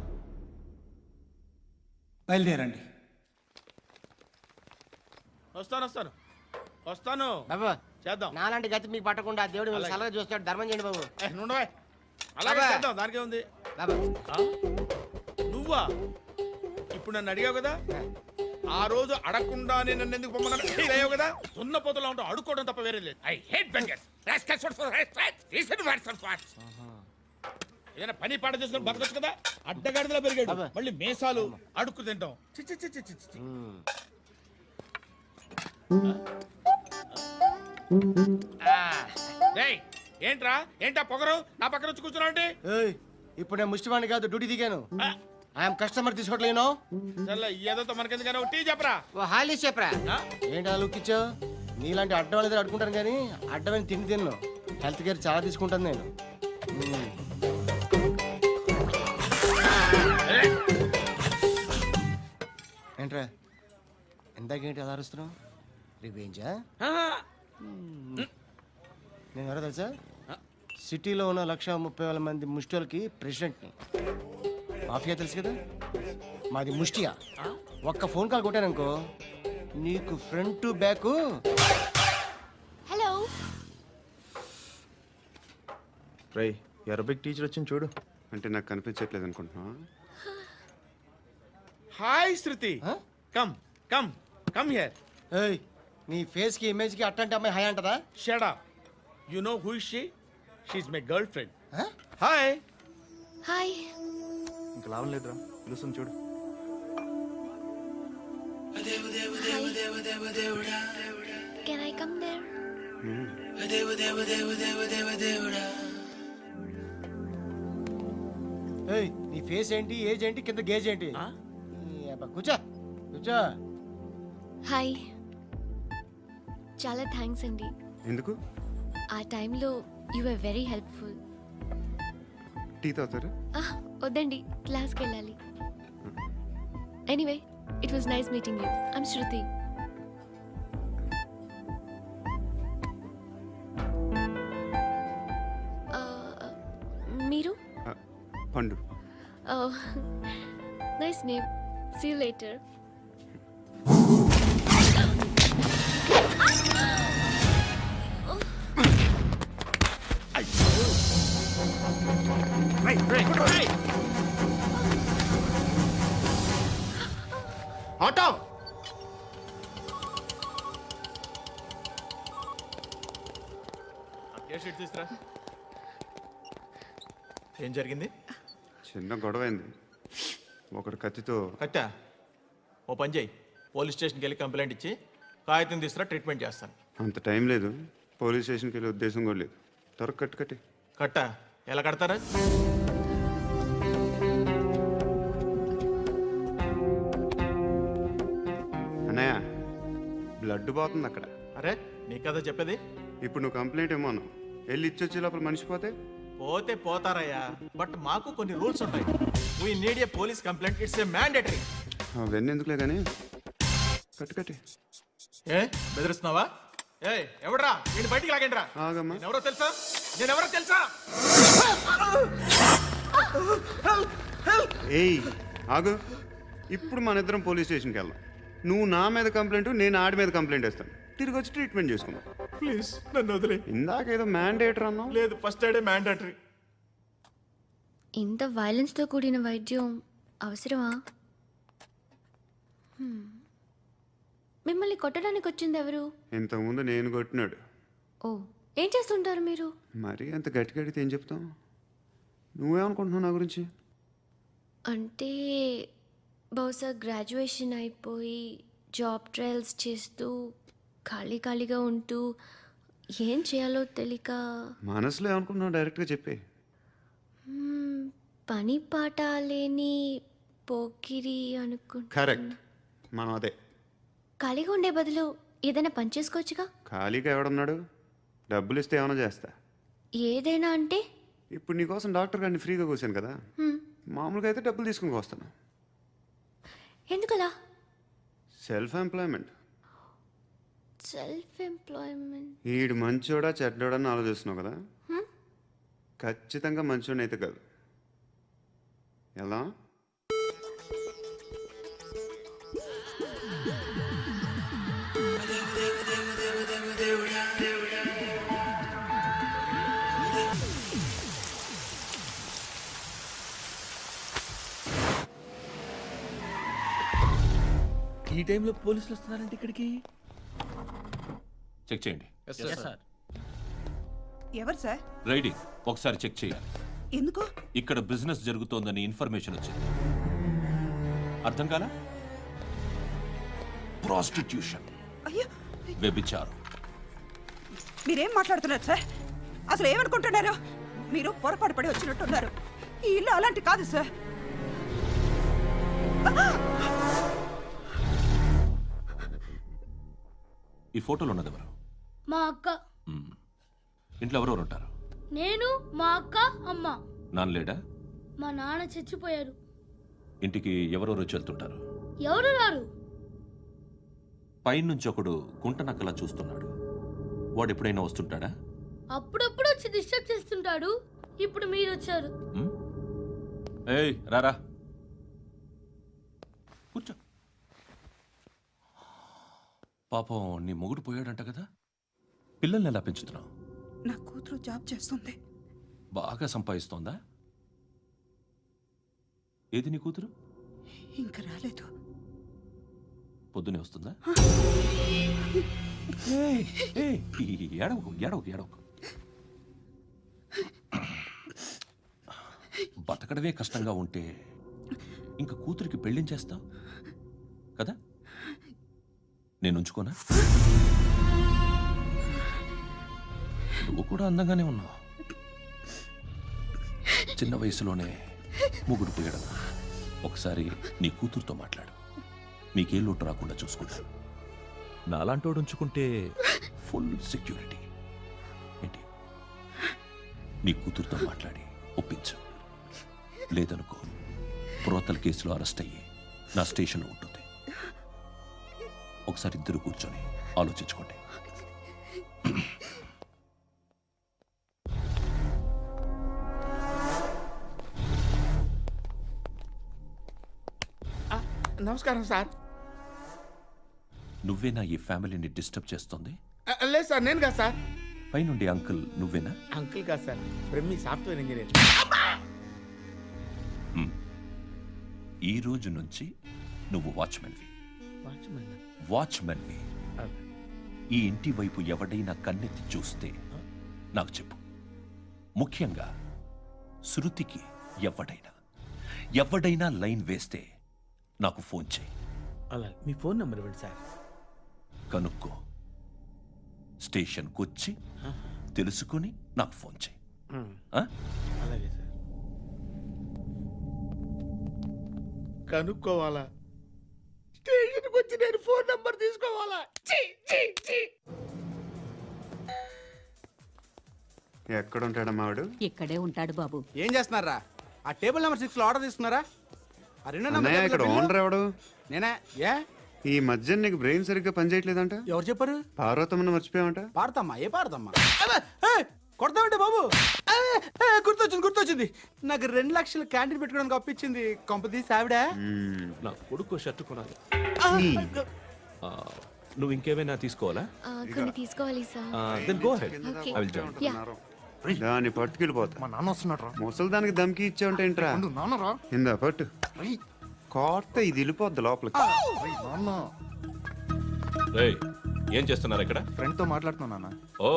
బయలుదేరండి. వస్తాను బాబు చేద్దాం. నాలాంటి గతి మీకు పట్టకుండా దేవుడు మిమ్మల్ని సలహా చూస్తాడు. ధర్మం చేయండి బాబు. నుండవే అలాగే బాబా. చేద్దాం, దానికే ఉంది. బాబు నువ్వా ఇప్పుడు నన్ను అడిగావు కదా, ఆ రోజు అడగకుండా నేను నన్ను ఎందుకు పొమ్మన్నాను ఫీల్ అయ్యావు కదా. ఉన్న పోతలో ఉంటావు, అడుక్కోవడం తప్ప వేరే లేదు. I hate bangers. ఏదైనా పని పాట చేసుకుని బతకొచ్చు కదా. అడ్డగాడిదలా పెరిగాడు, మళ్ళీ మేసాలు అడుక్కు తింటాం. చి చి చి చి చి చి. డేయ్, ఏంటా పొగరు నా పక్కన వచ్చి కూర్చున్నావు అంటే? ఇప్పుడు నేను ముష్టివాణి కాదు, డ్యూటీ దిగాను. ఐఎమ్ కస్టమర్ తీసుకోవట్లేను. ఏదో మనకెందుకైనా టీ చెప్పరా, హాలీ చెప్పరా. ఏంటి అలా లుక్ ఇచ్చావు? నీలాంటి అడ్డం వాళ్ళ దగ్గర అడుకుంటాను, కానీ అడ్డమైన తిండి తిన్ను. హెల్త్ కేర్ చాలా తీసుకుంటాను నేను. ఏంట్రా ఎందాకేంటి అలా అరుస్తున్నావు? రివేంజా? నేను ఎవరో తెలుసా? సిటీలో ఉన్న 130,000 మంది ముష్టిలకి ప్రెసిడెంట్ని. మాఫియా తెలుసు కదా, మాది ముష్టియా. ఒక్క ఫోన్ కాల్ కొట్టాననుకో, నీకు ఫ్రంట్ టు బ్యాక్. హలో రై, అరబిక్ టీచర్ వచ్చింది చూడు. అంటే నాకు కనిపించట్లేదు అనుకుంటున్నా. Hi Shruti, come come come here. ఏయ్, నీ ఫేస్ కి ఇమేజ్ కి అట్టంటే అమ్మాయి హాయ్ అంటదా? Shut up. You know who is she? She is my girlfriend. Hi. Hi. ఇంకా లాభం లేదురా, పిలుస్తుంది చూడు. Can I come there? ఏయ్, నీ ఫేస్ ఏంటి, ఏజ్ ఏంటి, కింద గేజ్ ఏంటి? కూర్చో కూర్చో. హాయ్, చాలా థ్యాంక్స్ అండి. ఎందుకు? ఆ టైంలో you are very helpful. Tea తాగుతారా? వద్దండి, క్లాస్కి వెళ్ళాలి. Anyway, it was nice meeting you. I'm Shruti. మీరు? Pandu. Nice name. See you later. Auto. తీసురా. ఏం జరిగింది? చిన్న గొడవ అయింది. ఒకడు కత్తితో. కట్టా, ఓ పని చేయి, పోలీస్ స్టేషన్కి వెళ్ళి కంప్లైంట్ ఇచ్చి కాగితం తీసుకురా, ట్రీట్మెంట్ చేస్తాను. అంత టైం లేదు, పోలీస్ స్టేషన్కి వెళ్ళే ఉద్దేశం కూడా లేదు. త్వరగా కట్టి కట్టా, ఎలా కడతారా? అన్నయ్య, బ్లడ్ పోతుంది అక్కడ. అరే, నీ కదా చెప్పేది. ఇప్పుడు నువ్వు కంప్లైంట్ ఏమో అన్నావు, వెళ్ళి ఇచ్చొచ్చే లోపల మనిషి పోతే పోతే పోతారయ్యా, బట్ మాకు కొన్ని రూల్స్ ఉంటాయి. We need a police complaint, it's a mandatory. అవన్నీ ఎందుకులే కానీ కట్టి. ఏ బెదిరిస్తున్నావా? ఏ ఎవడ్రా, నేను బయటికి లాగండిరా. ఆగమ్మా. ఎవరో తెలుసా? నేనెవరో తెలుసా? ఏయ్ ఆగు, ఇప్పుడు మన ఇద్దరం పోలీస్ స్టేషన్కి వెళ్దాం. నువ్వు నా మీద కంప్లైంట్, నేను ఆడి మీద కంప్లైంట్ వేస్తాను. తిరిగి వచ్చి ట్రీట్మెంట్ చేసుకుందాం. ప్లీజ్ నన్ను వదిలే. ఇందాక ఏదో మ్యాండేటర్ అన్నావు. లేదు, ఫస్ట్ ఎయిడే మ్యాండేటరీ. ఇంత వైలెన్స్తో కూడిన వైద్యం అవసరమా? మిమ్మల్ని కొట్టడానికి వచ్చింది ఎవరు? ఇంతకుముందు నేను కొట్టినాడు. ఓ, ఏం చేస్తుంటారు మీరు? మరి అంత గట్టి గడితే ఏం చెప్తాం? నువ్వేమనుకుంటున్నావు నా గురించి? అంటే బహుశా గ్రాడ్యుయేషన్ అయిపోయి జాబ్ ట్రయల్స్ చేస్తూ ఖాళీగా ఉంటూ ఏం చేయాలో తెలియక మనసులో ఏమనుకుంటున్నావు డైరెక్ట్గా చెప్పే. పని పాట లేని పోకిరి అనుకుంటా. కరెక్ట్, మనం అదే. ఖాళీగా ఉండే బదులు ఏదైనా పని చేసుకోవచ్చుగా. ఖాళీగా ఎవడున్నాడు? డబ్బులు ఇస్తే ఏమైనా చేస్తా. ఏదైనా అంటే? ఇప్పుడు నీకోసం డాక్టర్ గారిని ఫ్రీగా కూర్చాను కదా, మామూలుగా అయితే డబ్బులు తీసుకుని వస్తాను. ఎందుకలా? Self employment. Self employment. ఈడు మంచోడా చెడ్డోడా అని ఆలోచిస్తున్నావు కదా, ఖచ్చితంగా మంచోడని అయితే కాదు. ఎలా? ఈ టైంలో పోలీసులు వస్తున్నారంటే ఇక్కడికి. చెక్ చేయండి. ఎవరు సార్? రైడింగ్ ఒకసారి చెక్ చేయాలి. ఎందుకు? ఇక్కడ బిజినెస్ జరుగుతోందని ఇన్ఫర్మేషన్ వచ్చింది. అర్థం కాలా? ప్రాస్టిట్యూషన్, అయ్యో, వ్యభిచారం. మీరేం మాట్లాడుతున్నారు సార్? అసలు ఏమనుకుంటున్నారు? మీరు పొరపాటు పడి వచ్చినట్టున్నారు. ఈ ఇల్లు అలాంటి కాదు సార్. ఈ ఫోటోలో ఉన్నది ఎవరు? మా అక్క. ఇంట్లో ఎవరెవరు ఉంటారు? నేను, మా అక్క, అమ్మ. నాన్న లేడా? మా నాన్న చచ్చిపోయారు. ఇంటికి ఎవరెవరు వచ్చి వెళ్తుంటారు? ఎవరు రారు. పైనుంచి ఒకడు గుంట నక్కలా చూస్తున్నాడు. వాడు ఎప్పుడైనా వస్తుంటాడా? అప్పుడప్పుడు వచ్చి డిస్టర్బ్ చేస్తుంటాడు. ఇప్పుడు మీరు వచ్చారు. ఏయ్ రారా, కూర్చో. పాపం నీ మొగుడు పోయాడంట కదా, పిల్లల్ని ఎలా పెంచుతున్నావు? నా కూతురు జాబ్ చేస్తుంది. బాగా సంపాదిస్తోందా? ఏది నీ కూతురు? ఇంకా రాలేదు. పొద్దునే వస్తుందా? ఏడవకు ఏడవకు ఏడవకు. బతకడమే కష్టంగా ఉంటే ఇంకా కూతురికి పెళ్ళించేస్తావు కదా? నేను ఉంచుకోనా? నువ్వు కూడా అందంగానే ఉన్నావు. చిన్న వయసులోనే ముగ్గుడు పోయడం. ఒకసారి నీ కూతురుతో మాట్లాడు. మీకే లోటు రాకుండా చూసుకుంటాను. నాలాంటోడు ఉంచుకుంటే ఫుల్ సెక్యూరిటీ. ఏంటి? నీ కూతురుతో మాట్లాడి ఒప్పించు. లేదనుకో, ప్రోతల్ కేసులో అరెస్ట్ అయ్యి నా స్టేషన్లో ఉంటుంది. ఒకసారి ఇద్దరు కూర్చొని ఆలోచించుకోండి. నమస్కారం సార్. నువ్వేనా ఈ ఫ్యామిలీని డిస్టర్బ్ చేస్తుంది? లేదు సార్, నేను కాదు సార్. పైనుండి అంకుల్ నువ్వేనా? అంకుల్ కాదు సార్, బ్రహ్మి సాఫ్ట్వేర్ ఇంజనీర్. ఈ రోజు నుంచి నువ్వు వాచ్మెన్వి. వాచ్మెన్వి. ఈ ఇంటి వైపు ఎవడైనా కన్నెత్తి చూస్తే నాకు చెప్పు. ముఖ్యంగా శృతికి ఎవడైనా లైన్ వేస్తే నాకు ఫోన్ చేయి. అలా మీ ఫోన్ నెంబర్ ఇవ్వండి సార్. కనుక్కో, స్టేషన్కి వచ్చి తెలుసుకుని నాకు ఫోన్ చేయి. అలాగే సార్. కనుక్కోవాలా? స్టేషన్కి వచ్చి నేను ఫోన్ నంబర్ తీసుకోవాలా? ఎక్కడ ఉంటాడమ్మా వాడు? ఇక్కడే ఉంటాడు బాబు. ఏం చేస్తున్నారా? ఆ టేబుల్ నెంబర్ 6 లో ఆర్డర్ తీసుకున్నారా? ఆ రెండో నెంబర్ అన్నయ్య, ఇక్కడ ఓనర్ ఎవడు? నేనే. ఏ ఈ మధ్య నీకు బ్రెయిన్ సరిగ్గా పనిచేయట్లేదంట. ఎవరు చెప్పారు? పార్వతమ్మను మర్చిపోయావంట. పాడతామ్మా? ఏ పాడతామ్మా? కొడతామంటే బాబు. గుర్తొచ్చింది. నాకు 2 లక్షలు క్యాంటీన్ పెట్టుకోవడానికి అప్పించింది కొంపదీసి ఆవిడ. నా కొడుకు షర్ట్ కొనాలి. నువ్వు ఇంకేమైనా తీసుకోవాలా? కొన్ని తీసుకోవాలి sir. Then go ahead. Okay. I will join. Yeah. దాన్ని పట్టుకెళ్ళిపోతా. మా నాన్న వస్తున్నాడు రా. ముసలి దానికి దమ్కి ఇచ్చావుంటేంట్రా? నాన్న రా. ఇందా పట్టు. కోర్త ఇది వెళ్ళిపోద్ది లోపలికి. నాన్న రేయ్, ఏం చేస్తున్నారు ఇక్కడ? ఫ్రెండ్తో మాట్లాడుతున్నా నాన్న. ఓ,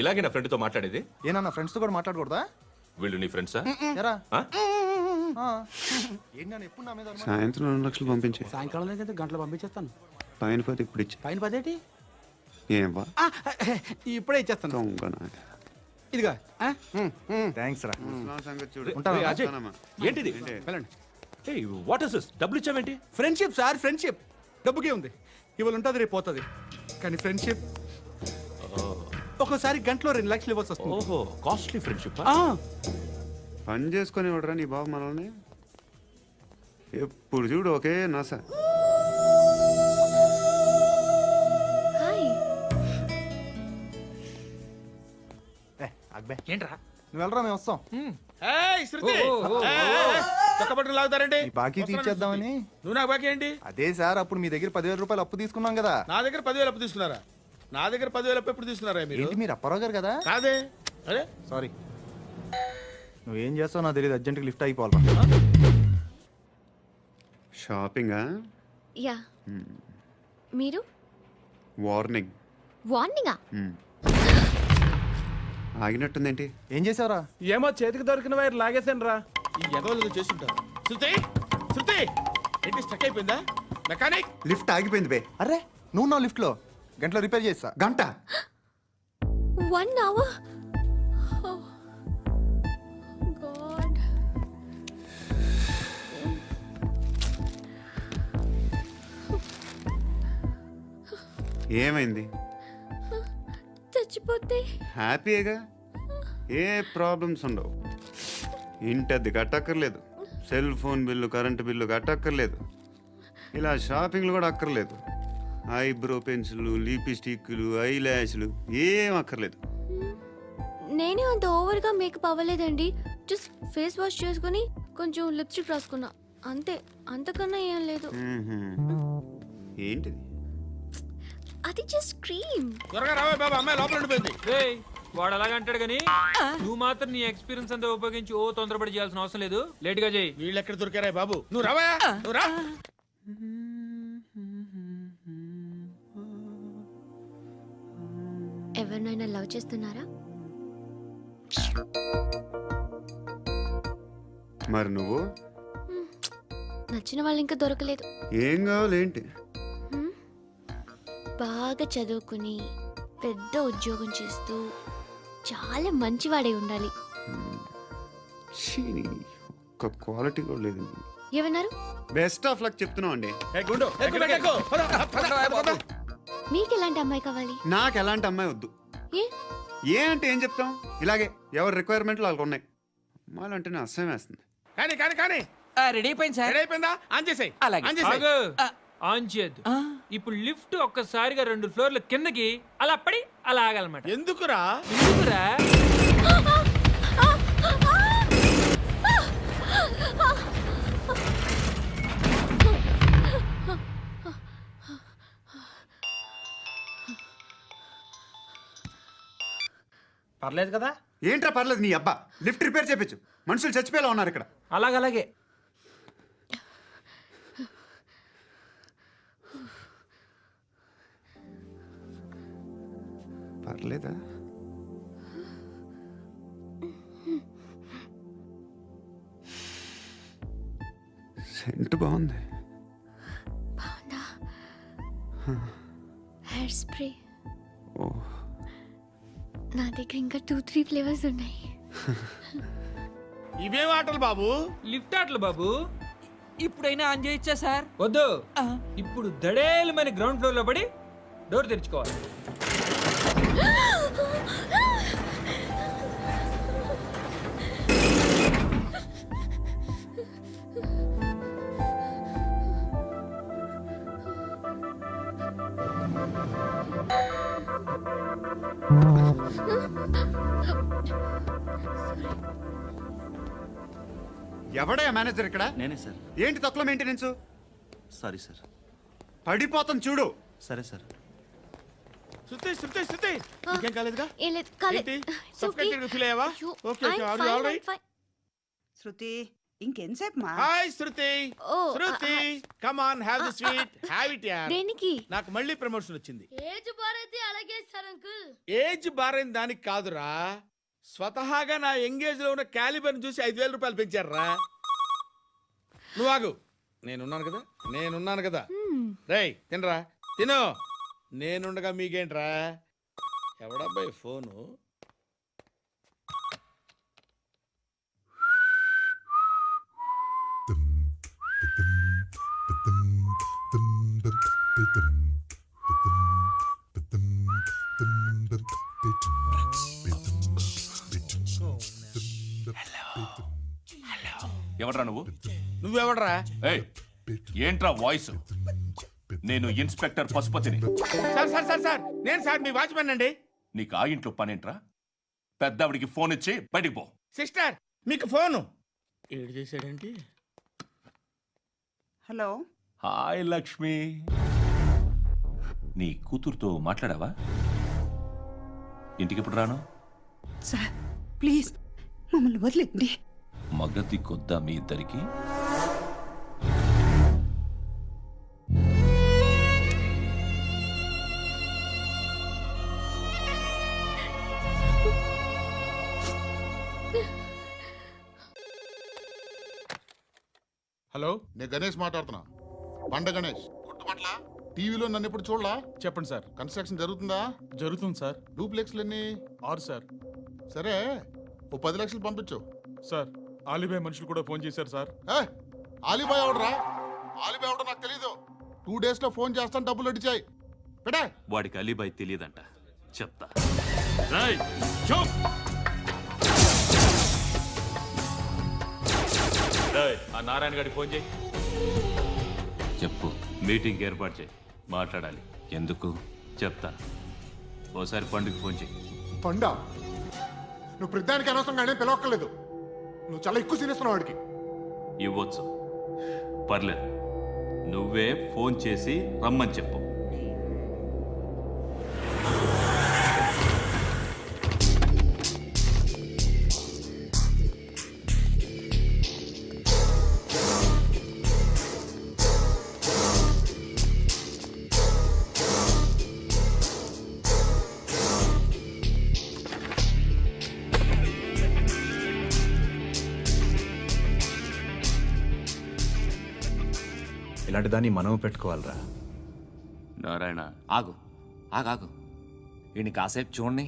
ఇలాగే నా ఫ్రెండ్తో మాట్లాడేది? ఏనా ఫ్రెండ్స్తో కూడా మాట్లాడకూడదా? వీళ్ళు నీ ఫ్రెండ్సా? ఎరా ఆ? ఏంటి నాన్న ఎప్పుడు నా మీద అనుమానం? సాయంత్రం 2 లక్షలు పంపించే. సాయంకాలం దగ్గర గంటలు పంపించేస్తాను. పైన పోతే ఇప్పుడు ఇచ్చే. పైన పదేటి ఏం వా ఇప్పుడే ఇచ్చేస్తాను. దొంగనా. ఇదిగా థ్యాంక్స్ రా. ముసలాం సంగతి చూడు. ఉంటాను. రేయ్, అజయ్, ఉంటానమ్మా. ఏంటిది? ఏంటి? వెళ్ళండి. ఏయ్, వాట్ ఇస్ దిస్? డబ్బులు ఇచ్చావేంటి? Friendship sir, friendship. డబ్బుకే ఉంది, ఇవాళ ఉంటుంది రేపు పోతుంది. కానీ ఫ్రెండ్షిప్ ఒక్కోసారి గంటలో 2 లక్షలు ఇవ్వాల్సి వస్తుంది. ఓహో, కాస్ట్లీ ఫ్రెండ్షిప్. పని చేసుకొని ఇవ్వడరా నీ బాబు మనల్ని. ఎప్పుడు చూడు ఒకే నాస. హాయ్. అక్బే ఏంట్రా? నువ్వు వెళ్ళరా, మేము వస్తాం. ఏయ్, శృతి! చొక్కా పట్టుకుని లాగుతారండి? ఈ బాకీ తీర్చేద్దామని. నువ్వు నాకు బాకీ ఏంటి? అదే సార్, అప్పుడు మీ దగ్గర 10,000 రూపాయలు అప్పు తీసుకున్నాం కదా. నా దగ్గర 10,000 అప్పు తీసుకున్నారా? నా దగ్గర 10,000 అప్పు ఎప్పుడు తీసుకున్నారా మీరు? ఏంటి మీరు అప్పారావు గారు కదా? కాదే. అరే సారీ. నువ్వేం చేస్తావు నాకు తెలియదు, అర్జెంట్గా లిఫ్ట్ అయిపోవాలి. షాపింగా? యా. మీరు? వార్నింగ్. వార్నింగా? ఆగినట్టుందేంటి? ఏం చేసావురా? ఏమో చేతికి దొరికిన వైర్ లాగేసాను రా. ఈ ఎగవలు చేస్తుంటారు. శృతి! శృతి! ఏంటి స్టక్ అయిపోయిందా? మెకానిక్! లిఫ్ట్ ఆగిపోయింది బే. అరే నువ్వు నా లిఫ్ట్లో గంటలో రిపేర్ చేస్తా. గంట? 1 hour? Oh. God. ఏమైంది? చచ్చిపోతే హ్యాపీగా, ఏ ప్రాబ్లమ్స్ ఉండవు. ఇంటి అద్దె కట్టక్కర్లేదు, cell phone bill, current bill కట్టక్కర్లేదు, ఇలా షాపింగ్లు కూడా అక్కర్లేదు. ఐబ్రో పెన్సిల్లు, లిప్స్టిక్లు, ఐ ల్యాష్లు ఏం అక్కర్లేదు. నేనే అంత ఓవర్గా మేకప్ అవ్వలేదండి. జస్ట్ ఫేస్ వాష్ చేసుకుని కొంచెం లిప్స్టిక్ రాసుకున్నా అంతే. అంతకన్నా ఏం లేదు. ఏంటిది? అది జస్ట్ క్రీమ్. త్వరగా రావే బాబా, అమ్మాయి లోపల ఉండిపోయింది. వాడు అలాగంటాడు కానీ నువ్వు మాత్రం నీ ఎక్స్పీరియన్స్ అంతా ఉపయోగించి ఓ తొందరపడి చేయాల్సిన అవసరం లేదు. లేట్ గా చేయి. వీళ్ళు ఎక్కడ దొరికారా బాబు? నువ్వు రావా, నువ్వు రా. ఎవరినైనా లవ్ చేస్తున్నారా? మరి నువ్వు? నచ్చిన వాళ్ళు ఇంకా దొరకలేదు. ఏం కావాలి ఏంటి? బాగా చదువుకుని పెద్ద ఉద్యోగం చేస్తూ చాలా మంచివాడే ఉండాలి. ఛీ, ఒక్క క్వాలిటీ కూడా లేదు. ఏమన్నారు? బెస్ట్ ఆఫ్ లక్ చెప్తున్నావు అండి. గుండు మీకు ఎలాంటి అమ్మాయి కావాలి? నాకు ఎలాంటి అమ్మాయి వద్దు. ఏ అంటే ఏం చెప్తాం, ఇలాగే ఎవరి రిక్వైర్మెంట్లు వాళ్ళకు ఉన్నాయి. అమ్మాయిలు అంటేనే అసహ్యం వేస్తుంది. కానీ కానీ కానీ రెడీ అయిపోయింది సార్. రెడీ అయిపోయిందా? ఆన్ చేసేయ్. అలాగే. ఆన్ చేసేయ్. ఆన్ చేయద్దు. ఇప్పుడు లిఫ్ట్ ఒక్కసారిగా 2 ఫ్లోర్ల కిందకి అలా పడి అలా ఆగాలన్నమాట. ఎందుకురా? ఎందుకురా? పర్లేదు కదా? ఏంట్రా పర్లేదు నీ అబ్బా. లిఫ్ట్ రిపేర్ చేయించు, మనుషులు చచ్చిపోయేలా ఉన్నారు ఇక్కడ. అలాగలాగే. పర్లేదా? సెంట్ బాగుంది. బాగుందా? Hair spray. ఓ, నా దగ్గర ఇంకా 2-3 ఫ్లేవర్స్ ఉన్నాయి. ఇవేం ఆటలు బాబు? లిఫ్ట్ ఆటలు బాబు. ఇప్పుడైనా ఆన్ చేయొచ్చా సార్? వద్దు. ఇప్పుడు దడేలు మన గ్రౌండ్ ఫ్లోర్ లో పడి డోర్ తెరుచుకోవాలి. ఎవడయ్యా మేనేజర్ ఇక్కడ? నేనే సార్. ఏంటి తక్కువ మెయింటెనెన్స్? Sorry sir. పడిపోతాం చూడు. సరే సార్. శృతి శృతి శృతి ఇంకేం కాలేదుగా ఏం లేదు కాలేదు ఏంటి సఫికేటెడ్ ఫీల్ అయ్యావా okay okay are you all right Shruti ఇంకెంతసేపు మా హాయ్ శృతి ఓ, Shruti come on have the sweet have it యార్ దేనికి నాకు మళ్ళీ ప్రమోషన్ వచ్చింది ఏజ్ బారైతే అలాగే సార్ అంకుల్ ఏజ్ బారైన దానికి కాదురా స్వతహాగా నా ఎంగేజ్ లో ఉన్న క్యాలిబర్ చూసి 5,000 రూపాయలు పెంచారురా నువ్వు ఆగు నేనున్నాను కదా రేయ్ తినరా తిను నేనుండగా మీకేంట్రా ఎవడబ్బాయి ఫోను ఎవడ్రా నువ్వు? నువ్వెవడరా? ఏయ్, ఏంట్రా వాయిస్? నేను ఇన్స్పెక్టర్ పశుపతిని. సార్ సార్ సార్ సార్ నేను సార్ మీ వాచ్మెన్ అండి. నీకు ఆ ఇంట్లో పనేంట్రా? పెద్దవిడికి ఫోన్ ఇచ్చి బయటికి పో. సిస్టర్ మీకు ఫోను ఏడు చేశాడేంటి? హలో హాయ్ లక్ష్మి, నీ కూతురుతో మాట్లాడావా? ఇంటికి ఎప్పుడు రాను? సార్ ప్లీజ్ మమ్మల్ని వదిలేండి. మగతి కొద్దా మీ ఇద్దరికి? హలో నేను గణేష్ మాట్లాడుతున్నా. బండ గణేష్ గుర్తుపట్ల టీవీలో నన్ను ఎప్పుడు చూడలా? చెప్పండి సార్. కన్స్ట్రక్షన్ జరుగుతుందా? జరుగుతుంది సార్. డూప్లెక్స్లు ఎన్ని? 6 సార్. సరే ఓ 10 లక్షలు పంపించు. సార్ ఆలిబాయ్ మనుషులు కూడా ఫోన్ చేశారు సార్. ఆలిబాయ్ ఎవడరా? ఆలిబాయ్ ఎవడో నాకు తెలీదు. 2 days లో ఫోన్ చేస్తాను, డబ్బులు అడిచాయి పెడే. వాడికి అలీబాయ్ తెలియదంట, చెప్తా. రేయ్, చూప్. రేయ్, ఆ నారాయణ గారికి ఫోన్ చేయి. చెప్పు. మీటింగ్ ఏర్పాటు చేయి, మాట్లాడాలి. ఎందుకు? చెప్తా. ఓసారి పండుగ ఫోన్ చేయి. పండా, నువ్వు ప్రతిదానికి అనవసరంగానే పిలవక్కర్లేదు. నువ్వు చాలా ఎక్కువ సీనిస్తున్నావు వాడికి. ఇవ్వచ్చు, పర్లేదు. నువ్వే ఫోన్ చేసి రమ్మని చెప్పు. ఇలాంటి దాన్ని మనం పెట్టుకోవాలరా. నారాయణ, ఆగు ఆగాగు, వీడిని కాసేపు చూడండి.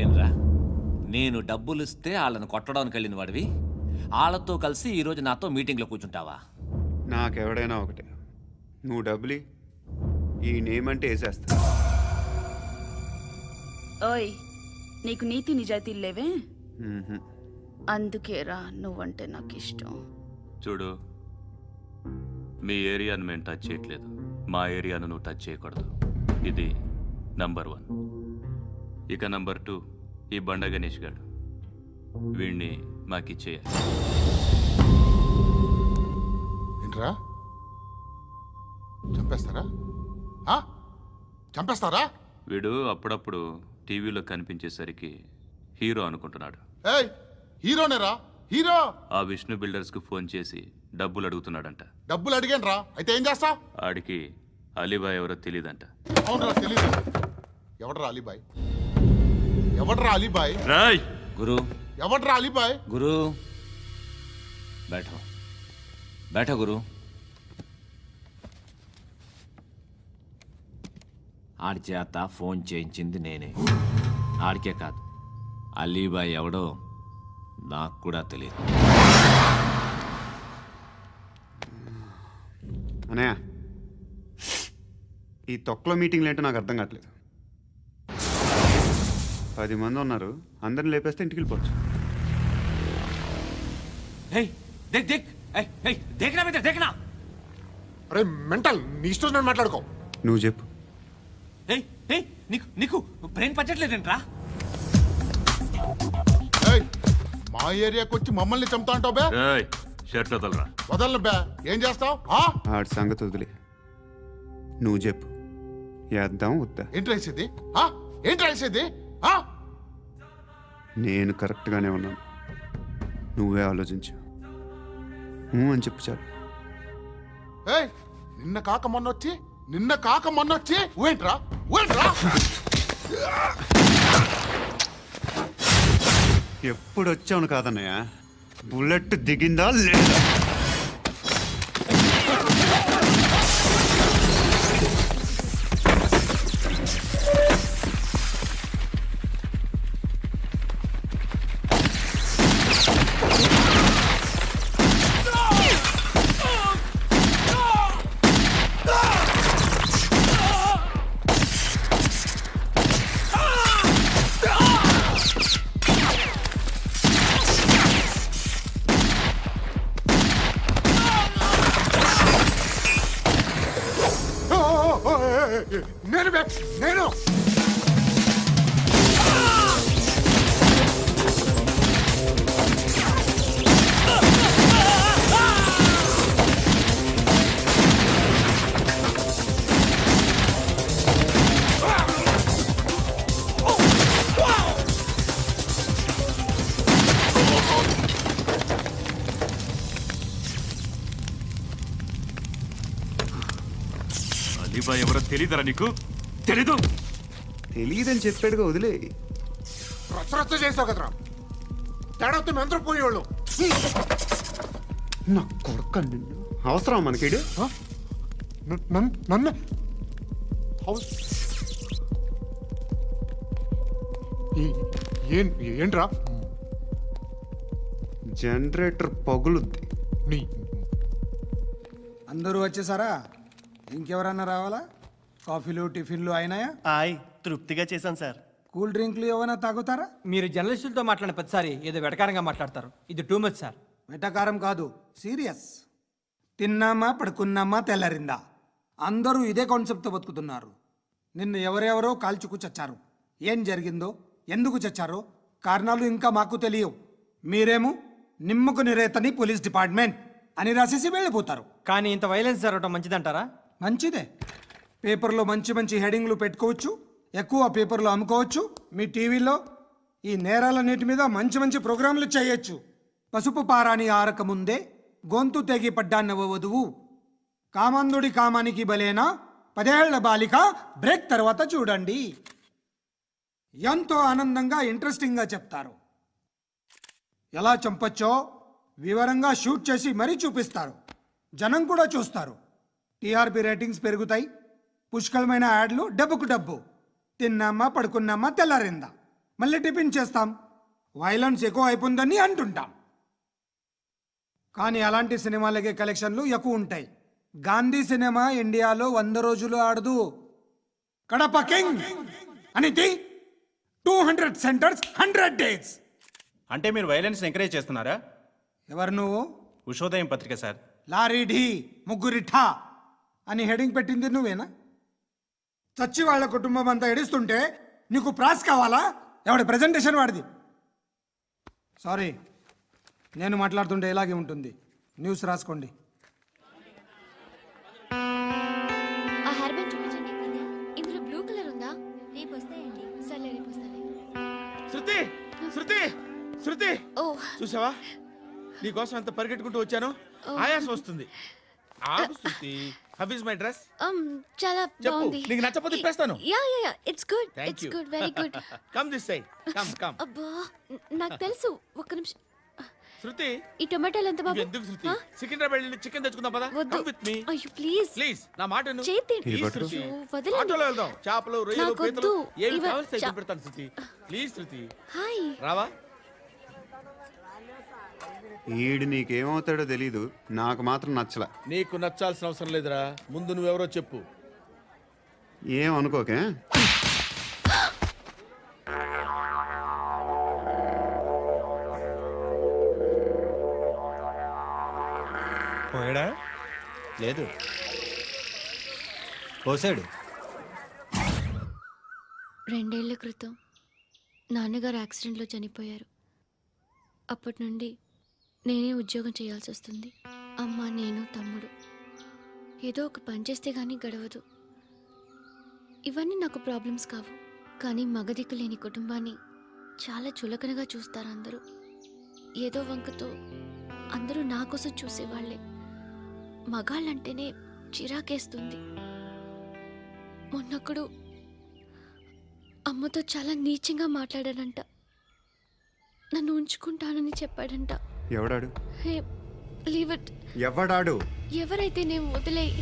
ఏంరా, నేను డబ్బులు ఇస్తే వాళ్ళని కొట్టడానికి వెళ్ళిన వాడివి, వాళ్ళతో కలిసి ఈరోజు నాతో మీటింగ్లో కూర్చుంటావా? నాకెవడైనా ఒకటే, నువ్వు డబ్బులి, ఈ నేమ్ అంటే వేసేస్తా. ఓయ్, నీకు నీతి నిజాయితీలు లేవే? మ్మ్హ్మ్. అందుకేరా నువ్వంటే నాకు ఇష్టం. చూడు, మీ ఏరియాను మేము టచ్ చేయట్లేదు, మా ఏరియాను నువ్వు టచ్ చేయకూడదు. ఇది నంబర్ 1. ఇక నంబర్ 2, ఈ బండ గణేష్ గారు, వీణ్ణి మాకిచ్చేయాలి. ఏంట్రా, చంపేస్తారా? చంపేస్తారా? వీడు అప్పుడప్పుడు టీవీలో కనిపించేసరికి హీరో అనుకుంటున్నాడు. ఏయ్, హీరోనేరా, హీరో. ఆ విష్ణు బిల్డర్స్కు ఫోన్ చేసి డబ్బులు అడుగుతున్నాడంట. డబ్బులు అడిగాను రా, అయితే ఏం చేస్తా? ఆడికి అలీబాయ్ ఎవరో తెలియదంట. అవునరా, తెలీదు. ఎవడరా అలీబాయ్? ఎవడరా అలీబాయ్? రాయ్ గురు, ఎవడరా అలీబాయ్? గురు बैठो बैठो గురు. ఆడి చేత ఫోన్ చేయించింది నేనే. ఆడికే కాదు, అలీబాయ్ ఎవడో నాకు కూడా తెలియదు. అనయ్య, ఈ తొక్కలో మీటింగ్లు ఏంటో నాకు అర్థం కావట్లేదు. 10 మంది ఉన్నారు, అందరిని లేపేస్తే ఇంటికి వెళ్ళిపోవచ్చు. देख देख देखना बेटा देखना. అరే మెంటల్, నీ ఇష్టం నేను మాట్లాడుకో. నువ్వు చెప్పు. నీకు నీకు బ్రెయిన్ పచ్చట్లేదంట్రా. మా ఏరియాకి వచ్చి మమ్మల్ని చంపుతా అంటావు బే? షర్ట్ వదలరా. వదలను బే. ఏం చేస్తావు? ఆడి సంగతి వదిలే. నువ్వు చెప్పు, వేద్దాం వద్దా? ఏంటి రాసేది ఏంటి రాసేది నేను కరెక్ట్గానే ఉన్నాను, నువ్వే ఆలోచించు. అని చెప్పు చాలు. ఏయ్ నిన్న కాక మొన్నొచ్చి ఊయంట్రా ఎప్పుడు వచ్చావును కాదన్నయ్య, బుల్లెట్ దిగిందా లేదా? నేను అలీబాయ్ ఎవరో తెలీదరా నీకు? తెలీదు? తెలియదని చెప్పాడుగా, వదిలే. రచ్చ చేసావు కదరా, తేడా వస్తే మెంతరం పోయేవాళ్ళు. నా కొడుకు నిన్ను అవసరం మనకిడు. నన్ను ఏంట్రా? జనరేటర్ పగులుద్ది. నీ అందరూ వచ్చేసారా? ఇంకెవరన్నా రావాలా? కాఫీలు టిఫిన్లు అయినాయా? తృప్తిగా చేశాను సార్. కూల్ డ్రింక్లు ఏమైనా తాగుతారా? మీరు జర్నలిస్టులతో మాట్లాడిన ప్రతిసారి ఏదో వెటకారంగా మాట్లాడతారు. ఇది టూ మచ్ సార్. వెటకారం కాదు, సీరియస్. తిన్నామా పడుకున్నామా తెల్లరిందా, అందరూ ఇదే కాన్సెప్ట్తో బతుకుతున్నారు. నిన్ను ఎవరెవరో కాల్చుకు చచ్చారు. ఏం జరిగిందో, ఎందుకు చచ్చారో కారణాలు ఇంకా మాకు తెలియవు. మీరేమో నిమ్మకు నిరేతని పోలీస్ డిపార్ట్మెంట్ అని రాసేసి వెళ్ళిపోతారు. కానీ ఇంత వైలెన్స్ జరగడం మంచిదంటారా? మంచిదే. పేపర్లో మంచి మంచి హెడింగ్లు పెట్టుకోవచ్చు, ఎక్కువ పేపర్లు అమ్ముకోవచ్చు. మీ టీవీలో ఈ నేరాలన్నిటి మీద మంచి మంచి ప్రోగ్రాంలు చేయొచ్చు. పసుపు పారాని ఆరక ముందే గొంతు తెగి పడ్డాన్నవ వధువు, కామందుడి కామానికి బలేనా 10 ఏళ్ల బాలిక బ్రేక్ తర్వాత చూడండి. ఎంతో ఆనందంగా ఇంట్రెస్టింగ్గా చెప్తారు. ఎలా చంపచ్చో వివరంగా షూట్ చేసి మరీ చూపిస్తారు. జనం కూడా చూస్తారు. టీఆర్పీ రేటింగ్స్ పెరుగుతాయి. పుష్కలమైన యాడ్లు, డబ్బుకు డబ్బు. తిన్నామా పడుకున్నామా తెల్లారిందా, మళ్ళీ టిఫిన్ చేస్తాం. వైలెన్స్ ఎక్కువ అయిపోయిందని అంటుంటాం. కానీ అలాంటి సినిమాలకే కలెక్షన్లు ఎక్కువ ఉంటాయి. గాంధీ సినిమా ఇండియాలో 100 రోజులు ఆడదు. కడప కింగ్ అనితి 200 సెంటర్స్ 100 డేస్. అంటే మీరు వైలెన్స్ ఎంకరేజ్ చేస్తున్నారా? ఎవరు నువ్వు? ఉషోదయం పత్రిక సార్. లారీ ఢీ ముగ్గురిఠా అని హెడింగ్ పెట్టింది నువ్వేనా? చచ్చి వాళ్ళ కుటుంబం అంతా ఎడుస్తుంటే నీకు ప్రాస్ కావాలా? ఎవడి ప్రెజెంటేషన్ వాడిది. సారీ, నేను మాట్లాడుతుంటే ఇలాగే ఉంటుంది. న్యూస్ రాసుకోండి. ఆ హెయిర్ బ్యాండ్ చూపించండి. ఇందులో బ్లూ కలర్ ఉందా? రేపు వస్తాయండి. సర్లే రేపు వస్తాలే. శృతి శృతి శృతి, ఓ చూసావా నీకోసం ఎంత పరిగెట్టుకుంటూ వచ్చాను. ఆయాసం వస్తుంది. ఆగు Shruti. How is my dress? చాలా చెప్పు. బాగుంది. నీకు నచ్చకపోతే తిప్పేస్తాను. Yeah yeah yeah, it's good. Thank it's you. Good, very good. Come this side. Come come. అబ్బా, నాకు తెలుసు. ఒక్క నిమిషం. శృతి, ఈ టొమాటోలు ఎంత బాబు? ఎందుకు శృతి? సికింద్రాబాద్ వెళ్ళి చికెన్ తెచ్చుకుందాం పదా. వద్దు. Come with me. అయ్యో ప్లీజ్ ప్లీజ్ నా మాట విను. చేతి Please, శృతి. వదలండి. ఆటోలో వెళ్దాం. చేపలు, రొయ్యలు, నాకు పీతలు వద్దు. ఏమి ఇవ- కావాలి చా- పెడతాను శృతి. Please Shruti. హాయ్. రావా? ఈడు నీకేమవుతాడో తెలీదు, నాకు మాత్రం నచ్చలా. నీకు నచ్చాల్సిన అవసరం లేదురా. ముందు నువ్వెవరో చెప్పు. ఏం అనుకోకే. పోయాడా? లేదు, పోసాడు. 2 ఏళ్ల క్రితం నాన్నగారు యాక్సిడెంట్లో చనిపోయారు. అప్పటి నుండి నేనే ఉద్యోగం చేయాల్సి వస్తుంది. అమ్మ, నేను, తమ్ముడు. ఏదో ఒక పని చేస్తే గానీ గడవదు. ఇవన్నీ నాకు ప్రాబ్లమ్స్ కావు, కానీ మగదిక్కు లేని కుటుంబాన్ని చాలా చులకనగా చూస్తారు అందరూ. ఏదో వంకతో అందరూ నా కోసం చూసేవాళ్లే. మగాళ్ళంటేనే చిరాకేస్తుంది. మొన్నొక్కడు అమ్మతో చాలా నీచంగా మాట్లాడాడంట. నన్ను ఉంచుకుంటానని చెప్పాడంట. ఎవడాడు? హే, లీవ్ ఇట్. ఎవడాడు? ఎవరైతే నేను వదిలేయి.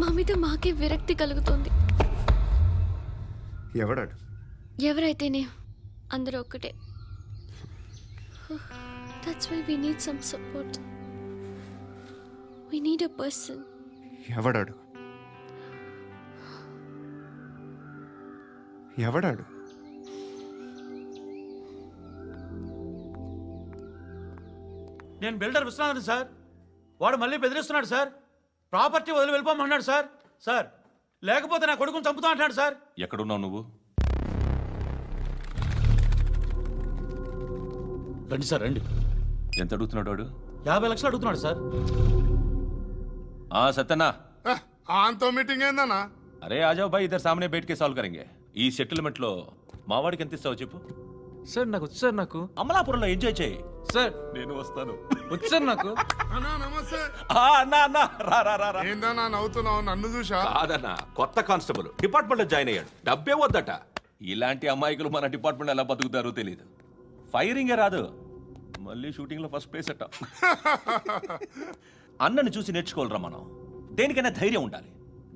మా మీద మాకే విరక్తి కలుగుతుంది. ఎవడాడు? ఎవరైతేనే అందరూ ఒక్కటే. That's why we need some support. We need a person. ఎవడాడు? ఎవడాడు? నేను బిల్డర్ విశ్వనాథన్ సార్. వాడు మళ్ళీ బెదిరిస్తున్నాడు సార్. ప్రాపర్టీ వదిలి వెళ్ళిపోమన్నాడు సార్. సార్ లేకపోతే నా కొడుకుని చంపుతా అంటున్నాడు సార్. ఎక్కడున్నావు నువ్వు? రండి సార్ రండి. ఎంత అడుగుతున్నాడు వాడు? 50 లక్షలు అడుగుతున్నాడు సార్. సత్యనా, ఆంతో మీటింగ్ ఏందన్నా? అరే ఆజావ్ భాయ్, ఇద్దరు సామనే బయట కే సాల్వ్ కరెంగే. ఈ సెటిల్మెంట్ లో మావాడికి ఎంత ఇస్తావు చెప్పు. సార్ నాకు వచ్చు సార్. నాకు అమలాపురంలో ఎంజాయ్ చేయి సార్. నేను వస్తాను. వచ్చు సార్ నాకు. అన్నా నమస్తే. అన్నా అన్నా రా రా రా రా. ఏందన్నా నవ్వుతున్నావు? నన్ను చూసా? కాదన్నా, కొత్త కానిస్టేబుల్ డిపార్ట్మెంట్ లో జాయిన్ అయ్యాడు. డబ్బే వద్దట. ఇలాంటి అమాయకులు మన డిపార్ట్మెంట్ ఎలా బతుకుతారో తెలియదు. ఫైరింగే రాదు, మళ్ళీ షూటింగ్ లో ఫస్ట్ ప్లేస్ అట్ట. అన్నని చూసి నేర్చుకోవాలరా మనం. దేనికైనా ధైర్యం ఉండాలి.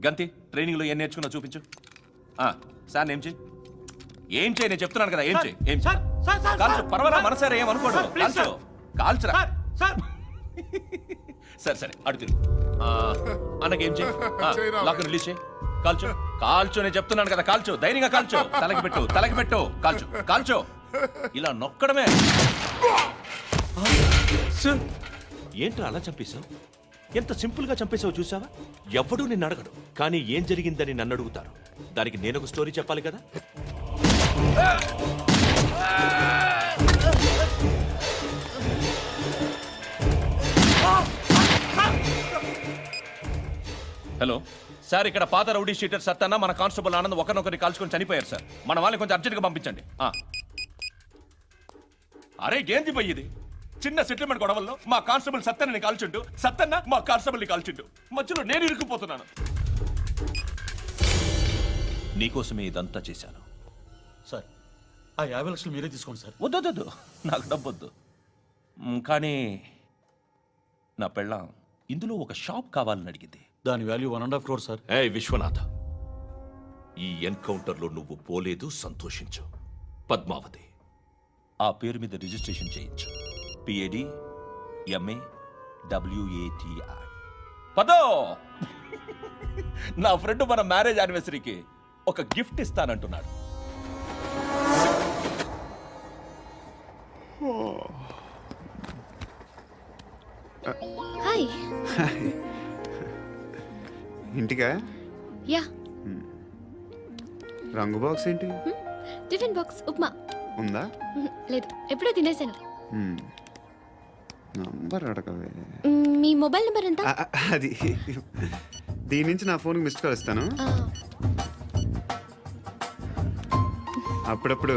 గంతి, ట్రైనింగ్ లో ఏం నేర్చుకున్నా చూపించు. సార్ ఏం చేయి, ఏం చేయి, నేను చెప్తున్నాను కదా. ఏం చేయి, ఏం చేయి. కాల్చు, పర్వాలా, మనసారా ఏమనుకోడు. కాల్చు, కాల్చురా. సరే సరే, అడుగు. అన్నకేం చేయి, లాక్ రిలీజ్ చేయి. కాల్చు, కాల్చు, నేను చెప్తున్నాను కదా. కాల్చు, ధైర్యంగా కాల్చు. తలకి పెట్టు, తలకి పెట్టు. కాల్చు, కాల్చు. ఇలా నొక్కడమే. ఏంట్రా అలా చంపేశావు? ఎంత సింపుల్ గా చంపేశావు చూసావా? ఎవ్వడూ నిన్ను అడగడు, కానీ ఏం జరిగిందని నన్ను అడుగుతారు. దానికి నేను ఒక స్టోరీ చెప్పాలి కదా. హలో సార్, ఇక్కడ పాత రౌడీ షీటర్ సత్తన్న మన కానిస్టేబుల్ ఆనంద్ ఒకరినొకరిని కాల్చుకొని చనిపోయారు సార్. మన వాళ్ళని కొంచెం అర్జెంట్గా పంపించండి. అరే ఏంది పోయి ఇది? చిన్న సెటిల్మెంట్ గొడవల్లో మా కానిస్టేబుల్ సత్తన్నని కాల్చుంటూ, సత్తన్న మా కానిస్టేబుల్ని కాల్చుంటూ, మధ్యలో నేను ఇరుక్కుపోతున్నాను. నీకోసమే ఇదంతా చేశాను సార్. ఆ 50 లక్షలు మీరే తీసుకోండి సార్. వద్దొద్దు, నాకు డబ్బొద్దు. కానీ నా పెళ్ళాం ఇందులో ఒక షాప్ కావాలని అడిగింది. దాని వాల్యూ 1.5 crore సార్. విశ్వనాథ, ఈ ఎన్కౌంటర్లో నువ్వు పోలేదు, సంతోషించు. పద్మావతి ఆ పేరు మీద రిజిస్ట్రేషన్ చేయించు. PAD MA WATI. పదో, నా ఫ్రెండ్ మన మ్యారేజ్ యానివర్సరీకి ఒక గిఫ్ట్ ఇస్తానంటున్నాడు. హాయ్. ఇంటికా? యా. రంగు బాక్స్ ఏంటి? Tiffin box upma. ఉందా? లేదు, ఎప్పుడో తినేసాను. నంబర్ అడగవే. మీ మొబైల్ నెంబర్ ఎంత? అది దీని నుంచి నా ఫోన్కి మిస్డ్ కాల్ ఇస్తాను. అప్పుడప్పుడు.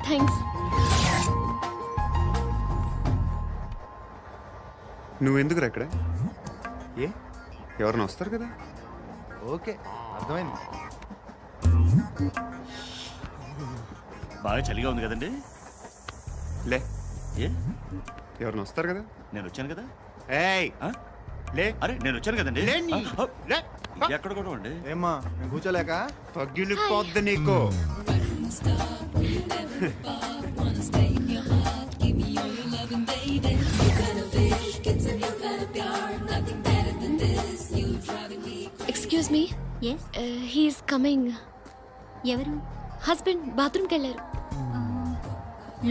థ్యాంక్స్. నువ్వెందుకు రా ఇక్కడ? ఏ, ఎవరైనా వస్తారు కదా. ఓకే, అర్థమైంది. బాగా చలిగా ఉంది కదండి. లే, ఏ ఎవరైనా వస్తారు కదా. నేను వచ్చాను కదా. ఏయ్ లే. అరే నేను వచ్చాను కదండి. లే. ఎక్కడ కూడా అండి. ఏమ్మా, నేను కూర్చోలేక? తగ్గిలిపోద్ది నీకు. Excuse me. He's coming. ఎవరు? హస్బెండ్ బాత్రూమ్కి వెళ్ళారు.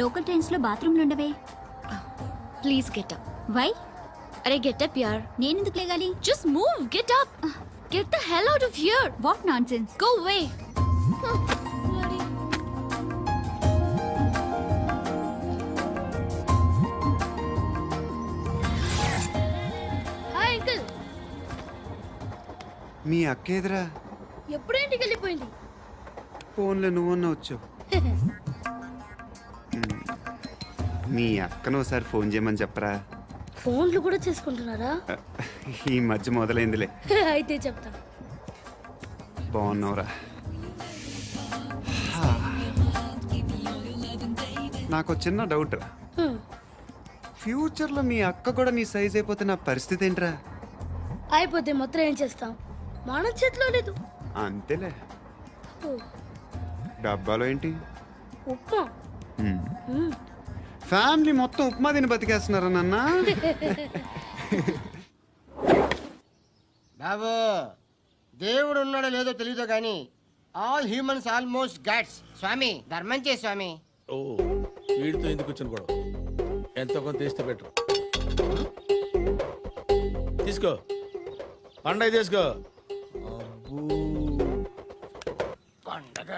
లోకల్ ట్రైన్స్లో బాత్రూమ్లు ఉండవే. Please get up. వై? అరే గెట్ అప్ యార్. నేనెందుకు లేగాలి? Just move, get up. Get the hell out of here. What nonsense. Go away. Hi uncle. మీ అక్క ఎదురా ఎప్పుడు ఇంటికి వెళ్ళిపోయింది. ఫోన్లో నువ్వన్నా వచ్చావు. మీ అక్కను ఒకసారి ఫోన్ చేయమని చెప్పరా. ఫోన్లు కూడా చేసుకుంటున్నారా? ఈ మధ్య మొదలైందిలే. అయితే చెప్తా. బాగున్నావురా. నాకు చిన్న డౌట్ రా. ఫ్యూచర్లో మీ అక్క కూడా నీ సైజ్ అయిపోతే నా పరిస్థితి ఏంట్రా? అయిపోతే మొత్తం ఏం చేస్తాం? మన చేతిలో లేదు. అంతేలే. డబ్బాలో ఏంటి? ఉప్మా. ఫ్యామిలీ మొత్తం ఉప్మా తిని బతికేస్తున్నారా నాన్న? బాబు దేవుడు ఉన్నాడో లేదో తెలియదు కానీ ఆల్ హ్యూమన్స్ ఆల్మోస్ట్ గాడ్స్. స్వామి ధర్మం చే స్వామి. ఓ వీడితో ఎందుకు వచ్చిన గొడవ? ఎంతో కొంత తీస్తే బెటర్. తీసుకో పండగ తీసుకో. పండగ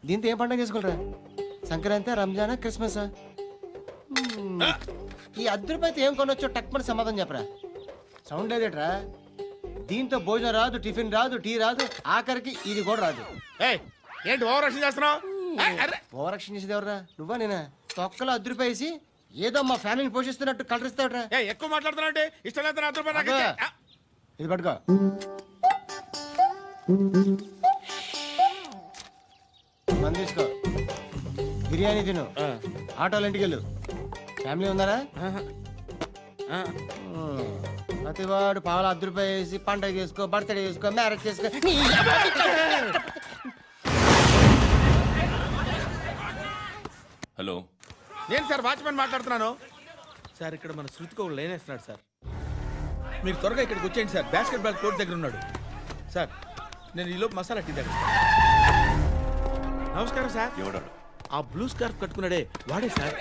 దీంతో ఏం పండగ చేసుకోరా? సంక్రాంతి, రంజానా, క్రిస్మసా? ఈ అద్దరిపైతే ఏం కొనొచ్చో టక్మని సమాధానం చెప్పరా. సౌండ్ లేదేట్రా? దీంతో భోజనం రాదు, టిఫిన్ రాదు, టీ రాదు, ఆఖరికి ఇది కూడా రాదు. ఏంటి ఓవర్ రక్షణ చేస్తున్నావు? ఓవరాక్షన్ చేసేది ఎవరా? నువ్వా నేనా? తొక్కలో అద్దరిపేసి ఏదో మా ఫ్యామిలీని పోషిస్తున్నట్టు కలరిస్తావుట్రా. ఎక్కువ మాట్లాడుతున్నావు అంటే ఇష్టం లేదు. ఇది పట్టుకో. మంది తీసుకో, బిర్యానీ తిను, ఆటోలు ఇంటికి వెళ్ళు. ఫ్యామిలీ ఉన్నారా? ప్రతివాడు పావులు ₹10 వేసి పండగ చేసుకో, బర్త్డే చేసుకో, మ్యారేజ్ చేసుకో. హలో, నేను సార్ వాచ్మెన్ మాట్లాడుతున్నాను. సార్ ఇక్కడ మన శృతికో లేనేస్తున్నాడు సార్. మీరు త్వరగా ఇక్కడికి వచ్చేయండి సార్. బాస్కెట్ బాల్ కోర్ట్ దగ్గర ఉన్నాడు సార్. నేను ఈలోపు మసాలా టీ దగ్గర. నమస్కారం సార్. ఎవడాడు? ఆ బ్లూ స్కార్ఫ్ కట్టుకున్నాడే వాడే సార్.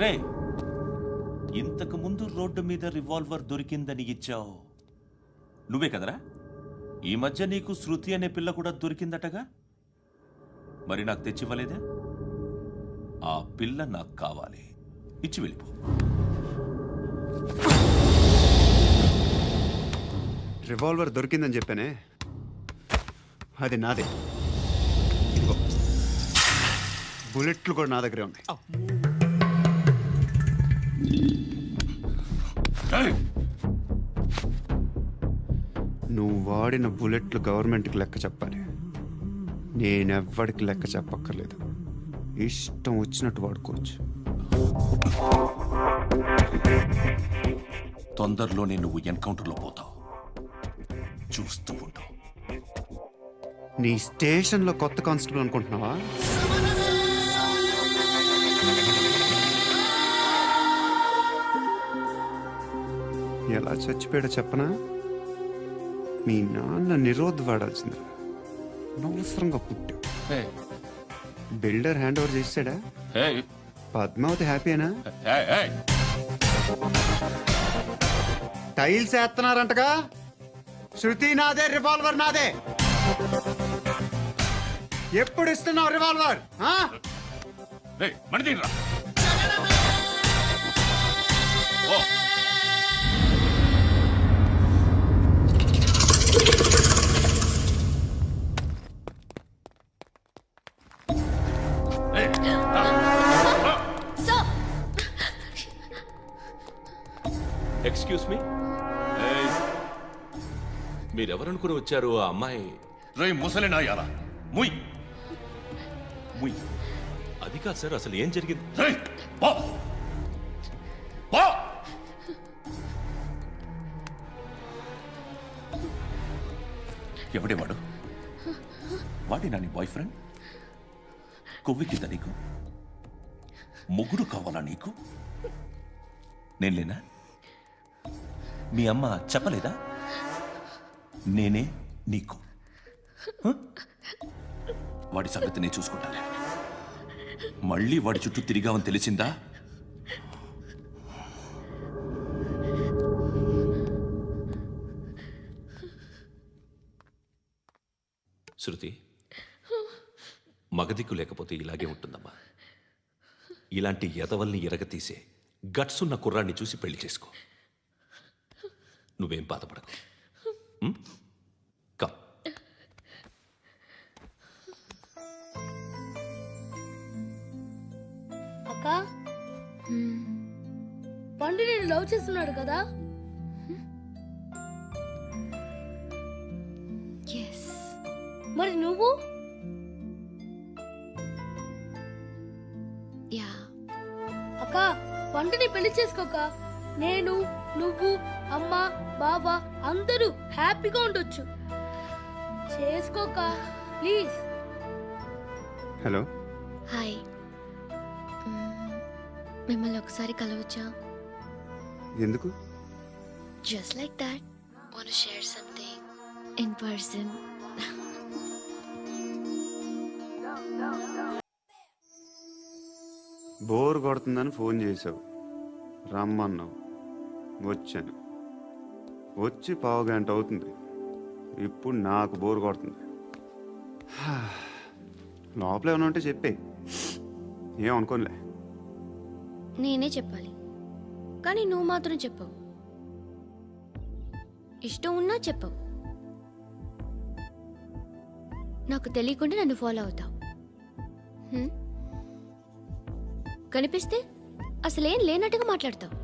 రే, ఇంతకు ముందు రోడ్డు మీద రివాల్వర్ దొరికిందని ఇచ్చావు నువ్వే కదరా? ఈ మధ్య నీకు శృతి అనే పిల్ల కూడా దొరికిందటగా? మరి నాకు తెచ్చివ్వలేదే? ఆ పిల్ల నాకు కావాలి, ఇచ్చి వెళ్ళిపో. రివాల్వర్ దొరికిందని చెప్పానే, అది నాదే. ఇదిగో బుల్లెట్లు కూడా నా దగ్గరే ఉన్నాయి. నువ్వు వాడిన బుల్లెట్లు గవర్నమెంట్కి లెక్క చెప్పాలి. నేనెవ్వడికి లెక్క చెప్పక్కర్లేదు. ఇష్టం వచ్చినట్టు వాడుకోవచ్చు. తొందరలోనే నువ్వు ఎన్కౌంటర్లో పోతావు, చూస్తూ ఉంటావు. నీ స్టేషన్లో కొత్త కానిస్టేబుల్ అనుకుంటున్నావా? ఎలా చచ్చిపోయాడో చెప్పనా? మీ నాన్న నిరోధ్ వాడాల్సింది. అనవసరంగా పుట్టావు. బిల్డర్ హ్యాండ్ ఓవర్ చేసాడా? పద్మావతి హ్యాపీనా? టైల్స్ వేస్తున్నారంటగా? శృతి నాదే, రివాల్వర్ నాదే. ఎప్పుడు ఇస్తున్నావు రివాల్వర్? ఎక్స్క్యూజ్ మీ, మీరెవరనుకుని వచ్చారు? ఆ అమ్మాయి రేయ్ ముసలి నాయాలా, ముయ్ ముయ్. అది కాదు సార్, అసలు ఏం జరిగింది? రేయ్, పో, పో. ఎవడేవాడు? వాడి నా నీ బాయ్ ఫ్రెండ్? కొవ్వికింద నీకు? ముగ్గురు కావాలా నీకు? నేను లేనా? మీ అమ్మ చెప్పలేదా? నేనే నీకు. వాడి సంగతి నేను చూసుకుంటాను. మళ్ళీ వాడి చుట్టూ తిరిగావని తెలిసిందా? శృతి, మగదిక్కు లేకపోతే ఇలాగే ఉంటుందమ్మా. ఇలాంటి ఎదవల్ని ఎరగతీసే గట్స్ ఉన్న కుర్రాన్ని చూసి పెళ్లి చేసుకో. నువ్వేం బాధపడకు. కమ్. అక్క పండు నేను లవ్ చేస్తున్నాడు కదా. మరి నువ్వు? యా. అక్క పండుని పెళ్లి చేసుకోక నేను, నువ్వు, అమ్మ, బావ అందరూ హ్యాపీగా ఉండొచ్చు. చేసుకోక ప్లీజ్. హలో. హాయ్. మిమ్మల్ని ఒకసారి కలవచ్చా? ఎందుకు? Just like that. Want to share something in person. Bore కొడుతుందని ఫోన్ చేసావు, రమ్మన్నావు, వచ్చాను. వచ్చి పావు గంట అవుతుంది. ఇప్పుడు నాకు బోర్ కొడుతుంది. లోపల ఏమైనా ఉంటే చెప్పే, ఏమనుకోనిలే. నేనే చెప్పాలి, కానీ నువ్వు మాత్రం చెప్పవు. ఇష్టం ఉన్నా చెప్పవు. నాకు తెలియకుండా నన్ను ఫాలో అవుతావు. కనిపిస్తే అసలేం లేనట్టుగా మాట్లాడతావు.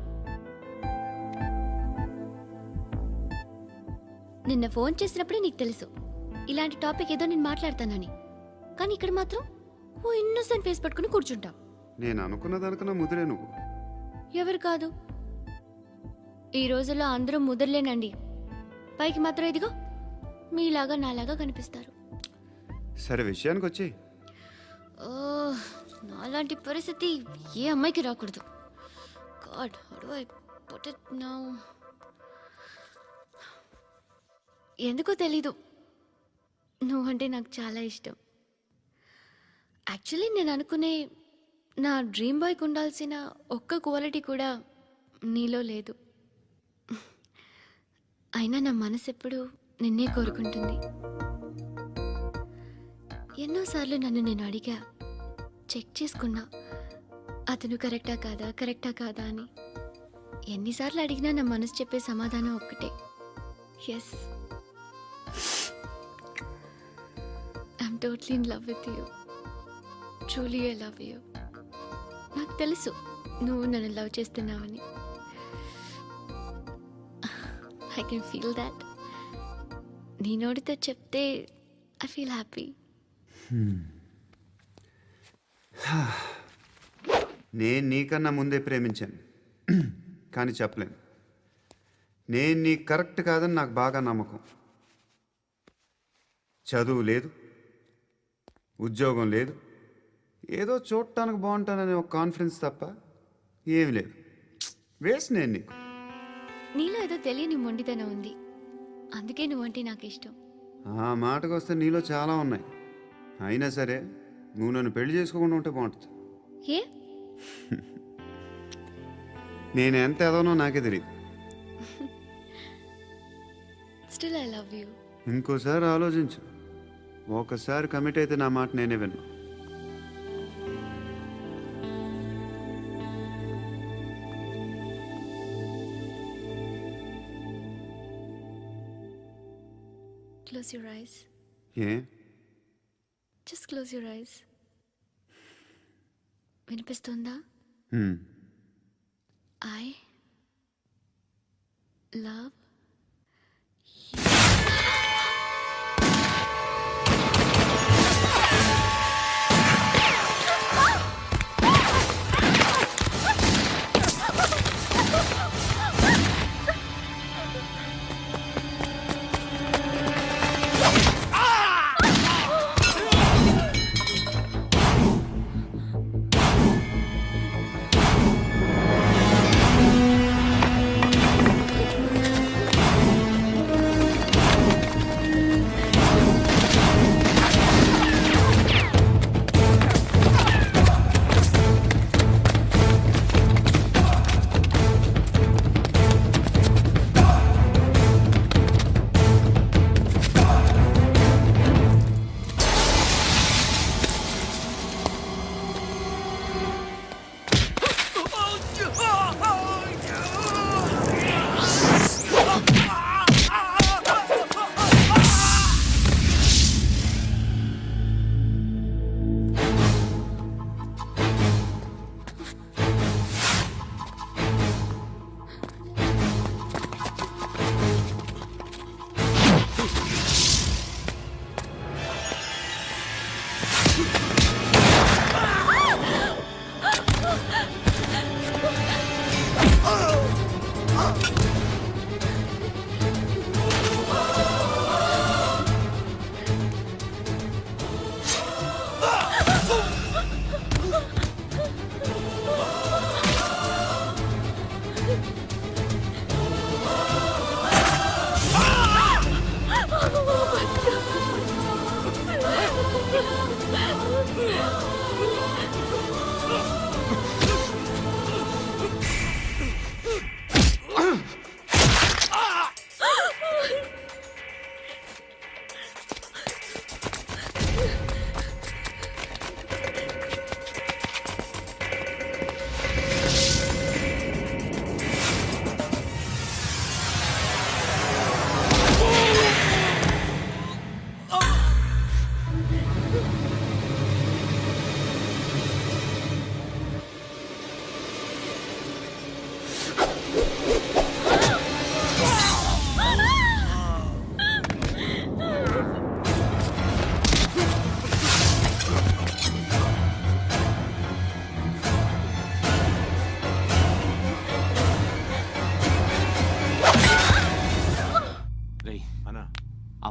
నిన్న ఫోన్ చేసినప్పుడే నీకు తెలుసు ఇలాంటి టాపిక్ ఏదో నేను మాట్లాడతానని. కానీ ఇక్కడ మాత్రం ఓ ఇన్నోసెంట్ ఫేస్ పట్టుకుని కూర్చుంటావు. నేను అనుకున్నదానికన్నా ముదిరే నువ్వు. ఎవరు కాదు, ఈ రోజుల్లో అందరూ ముదరలేనండి. పైకి మాత్రం ఇదిగో మీలాగా నాలాగా కనిపిస్తారు. సరే విషయానికి వచ్చి. నాలాంటి పరిస్థితి ఏ అమ్మాయికి రాకూడదు. God, how do I put it now? ఎందుకో తెలీదు, నువ్వంటే నాకు చాలా ఇష్టం. యాక్చువల్లీ నేను అనుకునే నా డ్రీమ్ బాయ్కి ఉండాల్సిన ఒక్క క్వాలిటీ కూడా నీలో లేదు. అయినా నా మనసు ఎప్పుడు నిన్నే కోరుకుంటుంది. ఎన్నోసార్లు నన్ను నేను అడిగా, చెక్ చేసుకున్నా అతను కరెక్టా కాదా అని. ఎన్నిసార్లు అడిగినా నా మనసు చెప్పే సమాధానం ఒక్కటే, yes, I'm totally in love with you. Truly I love you. నాకు తెలుసు నువ్వు నన్ను లవ్ చేస్తున్నావని. I can feel that. నీ నోటితో చెప్తే ఐ ఫీల్ హ్యాపీ. నేను నీకన్నా ముందే ప్రేమించాను, కానీ చెప్పలేను. నేను నీకు కరెక్ట్ కాదని నాకు బాగా నమ్మకం. చదువు లేదు, ఉద్యోగం లేదు, ఏదో చూడటానికి బాగుంటాననే ఒక కాన్ఫిడెన్స్ తప్ప ఏమి లేదు. వేస్ట్ నేను నీకు. నీలో ఏదో తెలియని మొండితనం ఉంది, అందుకే నువ్వంటే నాకు ఇష్టం. ఆ మాటకు వస్తే నీలో చాలా ఉన్నాయి. అయినా సరే నువ్వు నన్ను పెళ్లి చేసుకోకుండా ఉంటే బాగుంటుంది. ఏ? నేను ఎంత ఎదవనో నాకే తెలియదు. Still I love you. ఇంకోసారి ఆలోచించు. ఒకసారి కమిట్ అయితే నా మాట నేనే విన్నా. Close your eyes. A? Just close your eyes. వినిపిస్తుందా? I love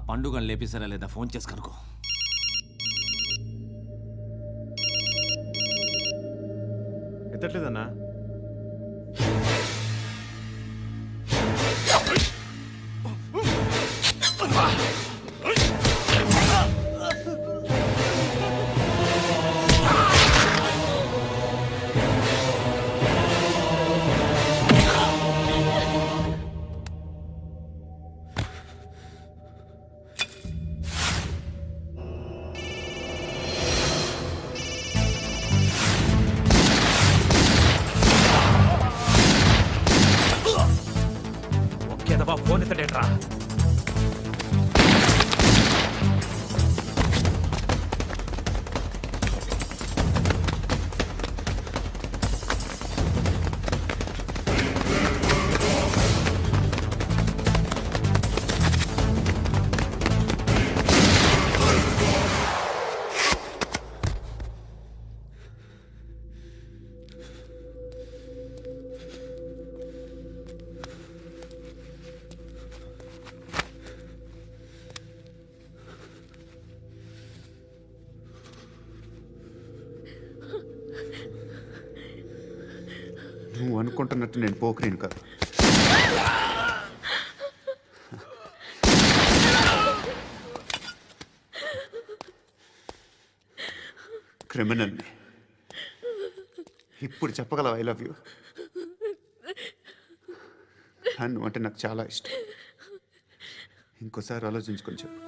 పండుగను లేపిస్తారా లేదా ఫోన్ చేసి కనుకో. ఎత్తట్లేదన్నా. ఒకేదవా ఫోన్ ఎత్తడేట్రా. నువ్వు అనుకుంటున్నట్టు నేను పోకరేను కాదు. క్రిమినల్ని. ఇప్పుడు చెప్పగలవా ఐ లవ్ యూ? నువ్వు అంటే నాకు చాలా ఇష్టం. ఇంకోసారి ఆలోచించుకొని చెప్పు.